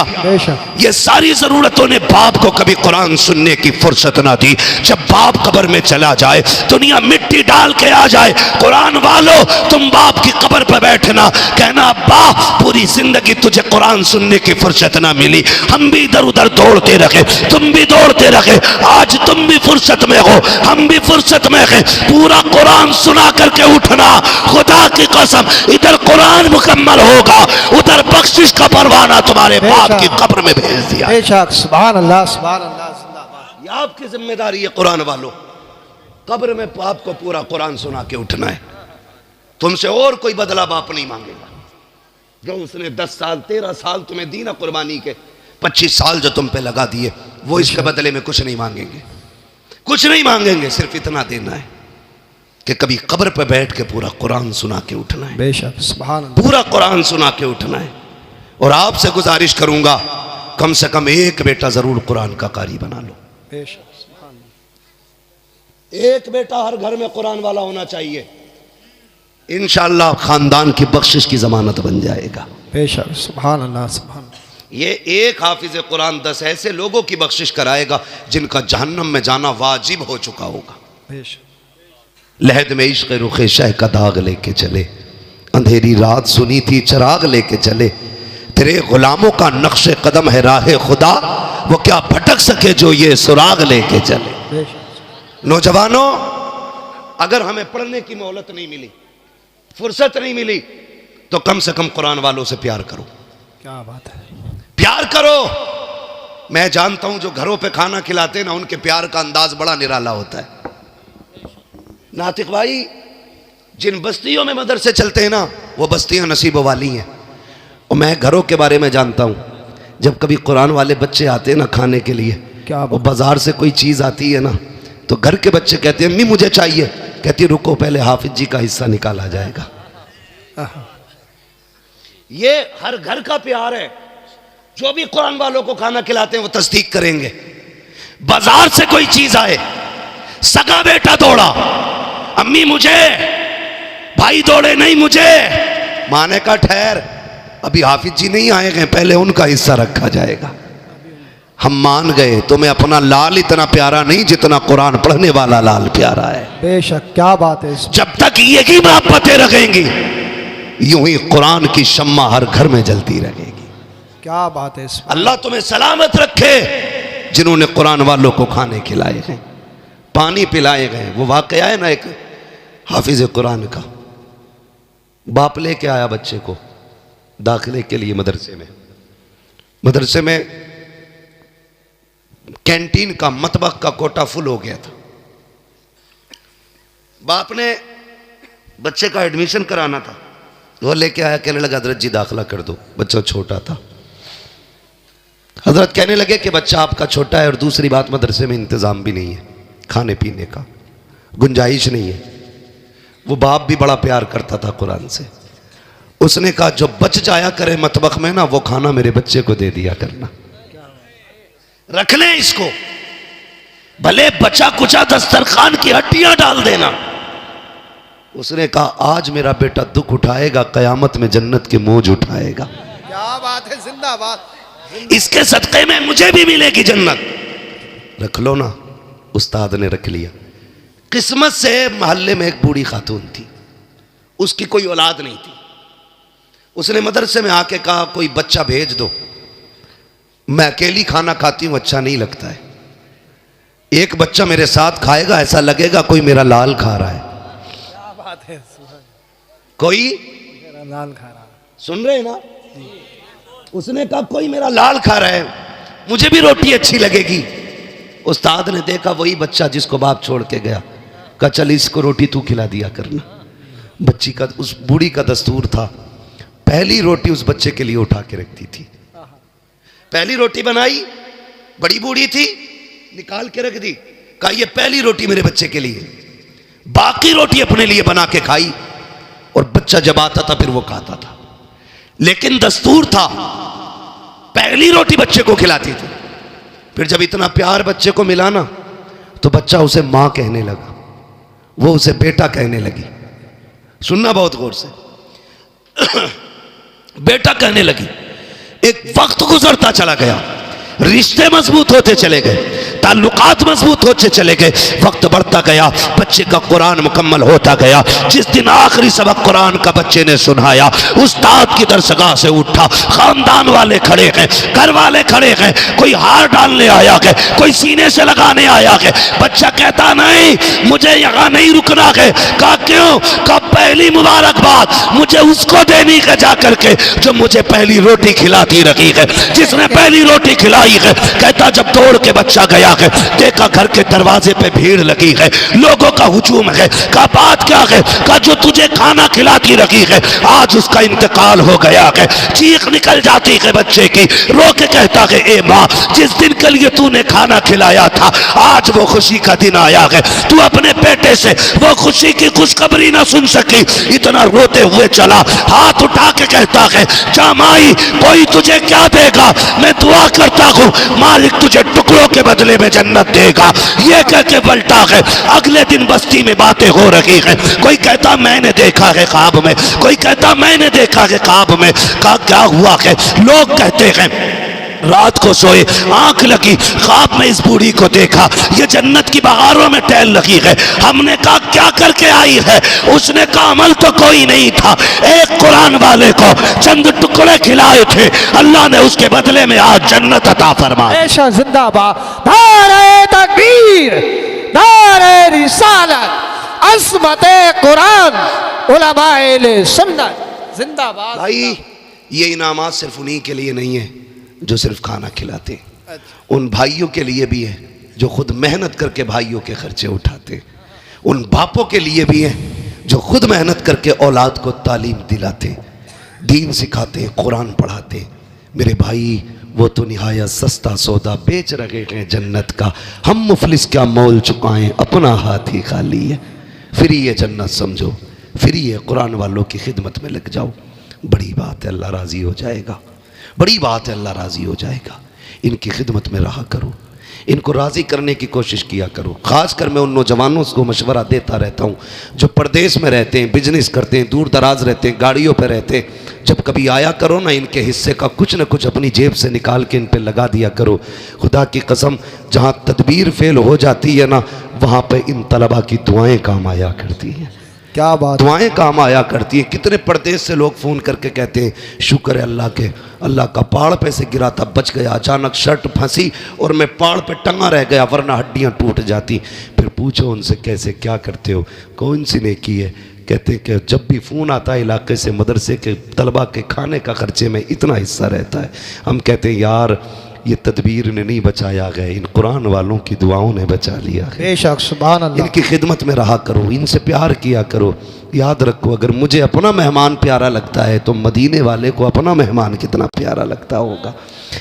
ये सारी जरूरतों ने बाप को कभी कुरान सुनने की फुर्सत ना दी। जब बाप कब्र में चला जाए, दुनिया मिट्टी डाल के आ जाए, कुरान वालों तुम बाप की कब्र पर बैठना, कहना अब्बा पूरी जिंदगी तुझे कुरान सुनने की फुर्सत ना मिली, हम भी इधर उधर दौड़ते रहे, तुम भी दौड़ते रहे, आज तुम भी फुर्सत में हो, हम भी फुर्सत में हैं, पूरा कुरान सुना करके उठना। खुदा की कसम, इधर कुरान मुकम्मल होगा, उधर बख्शिश का परवाना तुम्हारे बाप की कब्र में भेज दिया। बेशक, सुभान अल्लाह, सुभान अल्लाह, जिंदाबाद। ये आपकी जिम्मेदारी है कुरान वालों, कब्र में बाप को पूरा कुरान सुना के उठना है। तुमसे और कोई बदला बाप नहीं मांगेगा। जो उसने 10 साल 13 साल तुम्हें दी ना कुर्बानी के, 25 साल जो तुम पे लगा दिए, वो इसके बदले में कुछ नहीं मांगेंगे, कुछ नहीं मांगेंगे। सिर्फ इतना देना है कि कभी कब्र पे बैठ के पूरा कुरान सुना के उठना है। बेशक, सुभान अल्लाह, पूरा कुरान सुना के उठना है। और आपसे गुजारिश करूंगा, कम से कम एक बेटा जरूर कुरान का कारी बना लो। बेशक, सुभान अल्लाह। एक बेटा हर घर में कुरान वाला होना चाहिए। इंशाअल्लाह खानदान की बख्शिश की जमानत बन जाएगा। बेशक, सुभान अल्लाह, सुभान अल्लाह। ये एक हाफिज कुरान 10 ऐसे लोगों की बख्शिश कराएगा जिनका जहन्नम में जाना वाजिब हो चुका होगा। बेशक। लहद में इश्क़ रुखे शह का दाग लेके चले, अंधेरी रात सुनी थी चिराग लेके चले, तेरे गुलामों का नक्शे कदम है राह खुदा, वो क्या भटक सके जो ये सुराग लेके चले। बेशक। नौजवानों, अगर हमें पढ़ने की मोहलत नहीं मिली, फुर्सत नहीं मिली, तो कम से कम कुरान वालों से प्यार करो। क्या बात है, प्यार करो। मैं जानता हूं जो घरों पे खाना खिलाते ना, उनके प्यार का अंदाज बड़ा निराला होता है। नातिक भाई, जिन बस्तियों में मदरसे चलते हैं ना, वो बस्तियां नसीबों वाली हैं। और मैं घरों के बारे में जानता हूं, जब कभी कुरान वाले बच्चे आते हैं ना खाने के लिए, क्या वो बाजार से कोई चीज आती है ना, तो घर के बच्चे कहते हैं अम्मी मुझे चाहिए, कहती रुको पहले हाफिज जी का हिस्सा निकाला जाएगा। ये हर घर का प्यार है। जो भी कुरान वालों को खाना खिलाते हैं वो तस्दीक करेंगे। बाजार से कोई चीज आए, सगा बेटा दौड़ा, अम्मी मुझे, भाई दौड़े नहीं मुझे, माने का ठहर, अभी हाफिज जी नहीं आए गए, पहले उनका हिस्सा रखा जाएगा। हम मान गए, तुम्हें अपना लाल इतना प्यारा नहीं जितना कुरान पढ़ने वाला लाल प्यारा है। बेशक, क्या बात है। जब तक यही मोहब्बतें रहेंगी, यूं ही कुरान की शम्मा हर घर में जलती रहेगी। क्या बात है। अल्लाह तुम्हें सलामत रखे जिन्होंने कुरान वालों को खाने खिलाए हैं, पानी पिलाए गए। वो वाकया है ना एक हाफिज कुरान का, बाप लेके आया बच्चे को दाखिले के लिए मदरसे में। मदरसे में कैंटीन का मतबख का कोटा फुल हो गया था। बाप ने बच्चे का एडमिशन कराना था, वो लेके आया, कहने लगा हजरत जी दाखिला कर दो। बच्चा छोटा था। हजरत कहने लगे कि बच्चा आपका छोटा है और दूसरी बात मदरसे में इंतजाम भी नहीं है, खाने पीने का गुंजाइश नहीं है। वो बाप भी बड़ा प्यार करता था कुरान से। उसने कहा जो बच जाया करे मतबख में ना, वो खाना मेरे बच्चे को दे दिया करना, रख ले इसको, भले बचा कुचा दस्तरखान की हड्डियां डाल देना। उसने कहा आज मेरा बेटा दुख उठाएगा, कयामत में जन्नत के मौज उठाएगा। क्या बात है, जिंदाबाद। इसके सदक़े में मुझे भी मिलेगी जन्नत। रख लो ना। उस्ताद ने रख लिया। किस्मत से मोहल्ले में एक बूढ़ी खातून थी, उसकी कोई औलाद नहीं थी। उसने मदरसे में आके कहा कोई बच्चा भेज दो, मैं अकेली खाना खाती हूं, अच्छा नहीं लगता है। एक बच्चा मेरे साथ खाएगा, ऐसा लगेगा कोई मेरा लाल खा रहा है। क्या बात है, कोई मेरा लाल खा रहा है। सुन रहे हैं ना? उसने कहा कोई मेरा लाल खा रहा है, मुझे भी रोटी अच्छी लगेगी। उस्ताद ने देखा वही बच्चा जिसको बाप छोड़ के गया, कहा चल इसको रोटी तू खिला दिया करना। बच्ची का, उस बूढ़ी का दस्तूर था, पहली रोटी उस बच्चे के लिए उठा के रखती थी। पहली रोटी बनाई, बड़ी बूढ़ी थी, निकाल के रख दी, कहा ये पहली रोटी मेरे बच्चे के लिए। बाकी रोटी अपने लिए बना के खाई और बच्चा जब आता था फिर वो खाता था। लेकिन दस्तूर था, पहली रोटी बच्चे को खिलाती थी। फिर जब इतना प्यार बच्चे को मिला ना, तो बच्चा उसे मां कहने लगा, वो उसे बेटा कहने लगी। सुनना बहुत गौर से, बेटा कहने लगी। एक वक्त गुजरता चला गया, रिश्ते मजबूत होते चले गए, ताल्लुकात मजबूत होते चले गए, वक्त बढ़ता गया, बच्चे का कुरान मुकम्मल होता गया। जिस दिन आखिरी सबक कुरान का बच्चे ने सुनाया, उस्ताद की दरसगाह से उठा, खानदान वाले खड़े हैं, घर वाले खड़े हैं, कोई हार डालने आया है, कोई सीने से लगाने आया है। बच्चा कहता नहीं, मुझे यहाँ नहीं रुकना है। कहा क्यों? कहा पहली मुबारकबाद मुझे उसको देनी है जा करके जो मुझे पहली रोटी खिलाती रही है, जिसने पहली रोटी खिलाई है। कहता जब दौड़ के बच्चा गया है, देखा घर के दरवाजे पे भीड़ लगी है, लोगों का हुजूम है। कहा बात क्या है? कहा जो तुझे खाना खिलाती रही है आज उसका इंतकाल हो गया है। चीख निकल जाती है बच्चे की, रो के कहता है ए माँ, जिस दिन के लिए तूने खाना खिलाया था आज वो खुशी का दिन आया है, तू अपने बेटे से वो खुशी की खुशखबरी ना सुन सकी, इतना रोते हुए चला, हाथ उठा के कहता है जा माई, कोई तुझे क्या देगा, मैं दुआ करता हूं मालिक तुझे टुकड़ों के बदले में जन्नत देगा। ये कह के पलटा है। अगले दिन बस्ती में बातें हो रही है, कोई कहता मैंने देखा है ख्वाब में, कोई कहता मैंने देखा है ख्वाब में। कहा क्या हुआ है? लोग कहते हैं रात को सोए, आंख लगी, ख्वाब में इस बूढ़ी को देखा, ये जन्नत की बहारों में टहल लगी है। हमने कहा क्या करके आई है? उसने कहा अमल तो कोई नहीं था, एक कुरान वाले को चंद टुकड़े खिलाए थे, अल्लाह ने उसके बदले में आज जन्नत अता फरमाई। ऐशा जिंदाबाद, नारे तकबीर, नारे रिसालत, अज़मत कुरान, उलमाए सुन्नत जिंदाबाद। भाई ये इनामात सिर्फ उन्हीं के लिए नहीं है जो सिर्फ खाना खिलाते हैं, उन भाइयों के लिए भी है जो खुद मेहनत करके भाइयों के खर्चे उठाते, उन बापों के लिए भी है जो खुद मेहनत करके औलाद को तालीम दिलाते, दीन सिखाते, कुरान पढ़ाते। मेरे भाई वो तो निहायत सस्ता सौदा बेच रहे हैं जन्नत का, हम मुफलिस क्या मोल चुकाएं, अपना हाथ ही खाली है। फिर ये जन्नत समझो, फिर ये कुरान वालों की खिदमत में लग जाओ, बड़ी बात है, अल्लाह राज़ी हो जाएगा, बड़ी बात है, अल्लाह राज़ी हो जाएगा। इनकी खिदमत में रहा करो, इनको राज़ी करने की कोशिश किया करो। ख़ासकर मैं उन नौजवानों को मशवरा देता रहता हूँ जो परदेश में रहते हैं, बिजनेस करते हैं, दूर दराज रहते हैं, गाड़ियों पर रहते हैं, जब कभी आया करो ना, इनके हिस्से का कुछ न कुछ अपनी जेब से निकाल के इन पे लगा दिया करो। खुदा की कसम, जहाँ तदबीर फेल हो जाती है ना, वहाँ पे इन तलबा की दुआएं काम आया करती हैं। क्या बात, दुआएं काम आया करती हैं। कितने परदेश से लोग फ़ोन करके कहते हैं शुक्र है अल्लाह के, अल्लाह का पहाड़ पे से गिरा था, बच गया, अचानक शर्ट फंसी और मैं पहाड़ पे टंगा रह गया, वरना हड्डियां टूट जाती। फिर पूछो उनसे कैसे क्या करते हो, कौन सी नेकी है? कहते हैं कि जब भी फ़ोन आता है इलाके से, मदरसे के तलबा के खाने का खर्चे में इतना हिस्सा रहता है। हम कहते हैं यार ये तदबीर ने नहीं बचाया गया, इन कुरान वालों की दुआओं ने बचा लिया है। बेशक, सुभान अल्लाह। इनकी खिदमत में रहा करो, इनसे प्यार किया करो। याद रखो, अगर मुझे अपना मेहमान प्यारा लगता है तो मदीने वाले को अपना मेहमान कितना प्यारा लगता होगा।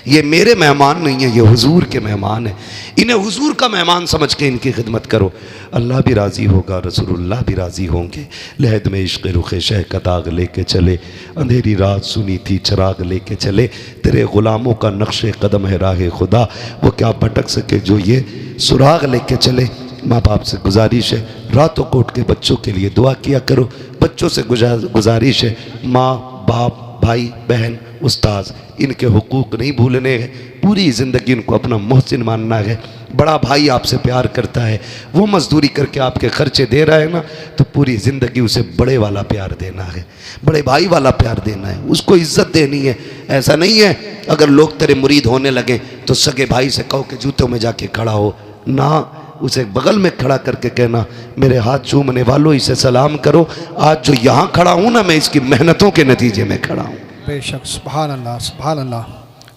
ये मेरे मेहमान नहीं है, ये हुजूर के मेहमान है। इन्हें हुजूर का मेहमान समझ के इनकी खिदमत करो, अल्लाह भी राज़ी होगा, रसूलुल्लाह भी राज़ी होंगे। लहद में इश्क़ रुख़ शह का दाग लेके चले, अंधेरी रात सुनी थी चराग लेके चले, तेरे ग़ुलामों का नक्शे कदम है राह खुदा, वो क्या भटक सके जो ये सुराग लेके चले। माँ बाप से गुजारिश है, रातों को उठ के बच्चों के लिए दुआ किया करो। बच्चों से गुजारिश है, माँ बाप, भाई बहन, उस्ताद, इनके हुकूक नहीं भूलने हैं। पूरी ज़िंदगी इनको अपना मोहसिन मानना है। बड़ा भाई आपसे प्यार करता है, वो मजदूरी करके आपके खर्चे दे रहा है ना, तो पूरी ज़िंदगी उसे बड़े वाला प्यार देना है, बड़े भाई वाला प्यार देना है, उसको इज्जत देनी है। ऐसा नहीं है अगर लोग तेरे मुरीद होने लगे तो सगे भाई से कहो कि जूतों में जाके खड़ा हो ना, उसे बगल में खड़ा करके कहना मेरे हाथ चूमने वालों इसे सलाम करो, आज जो यहाँ खड़ा हूँ ना मैं इसकी मेहनतों के नतीजे में खड़ा हूँ। बेशक सुभान अल्लाह सुभान अल्लाह।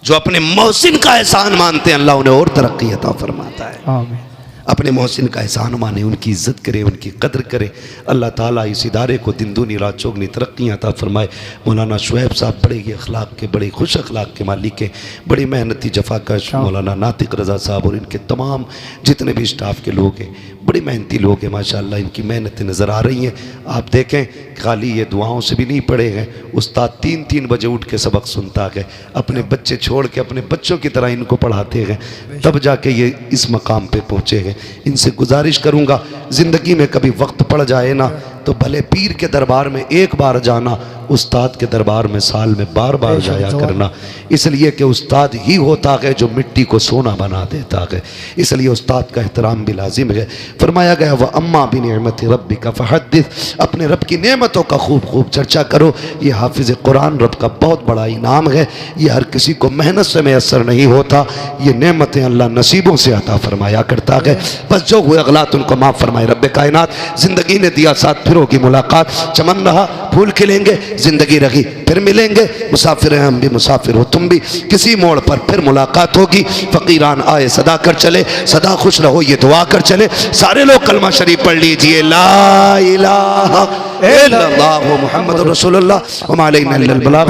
जो अपने मोहसिन का एहसान मानते हैं अल्लाह उन्हें और तरक्की अता फरमाता है। आमीन। अपने मोहसिन का एहसान माने, उनकी इज़्ज़त करे, उनकी कदर करे। अल्लाह ताला इस इदारे को दिन दूनी रात चौगनी तरक्कियाँ अता फरमाए। मौलाना शुएब साहब बड़े ही अखलाक के, बड़े खुश अखलाक के मालिक हैं, बड़ी मेहनती जफाकश मौलाना नातिक रज़ा साहब और इनके तमाम जितने भी स्टाफ के लोग हैं बड़ी मेहनती लोग हैं माशाअल्लाह, इनकी मेहनतें नज़र आ रही हैं। आप देखें खाली ये दुआओं से भी नहीं पढ़े हैं, उस्ताद 3-3 बजे उठ के सबक सुनता है, अपने बच्चे छोड़ के अपने बच्चों की तरह इनको पढ़ाते हैं, तब जाके ये इस मकाम पे पहुँचे हैं। इनसे गुजारिश करूँगा ज़िंदगी में कभी वक्त पड़ जाए ना तो भले पीर के दरबार में एक बार जाना, उस्ताद के दरबार में साल में बार बार जाया करना, इसलिए कि उस्ताद ही होता है जो मिट्टी को सोना बना देता है, इसलिए उस्ताद का एहतराम भी लाजिम है। फरमाया गया वह अम्मा बिन नेमत रब्बी का फ़हद्दिस, अपने रब की नेमतों का खूब खूब चर्चा करो। ये हाफिज़ कुरान रब का बहुत बड़ा इनाम है, ये हर किसी को मेहनत से मैसर नहीं होता, ये नेमतें अल्लाह नसीबों से अता फरमाया करता है। बस जो हुए अगलात उनको माफ़ फरमाए रब्बे कायनात। ज़िंदगी ने दिया साथ फिर होगी मुलाकात, चमन रहा फूल खिलेंगे, ज़िंदगी रही फिर मिलेंगे, मुसाफिर हैं हम भी मुसाफिर हो तुम भी, किसी मोड़ पर फिर मुलाकात होगी। फ़कीरान आए सदा कर चले, सदा खुश रहो ये दुआ कर चले। सारे लोग कलमा शरीफ पढ़ लीजिए, ला इलाहा इल्लल्लाह मुहम्मद रसूलुल्लाह व मा अलैना इल्लल बलाग।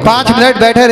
5 मिनट बैठे रहिए।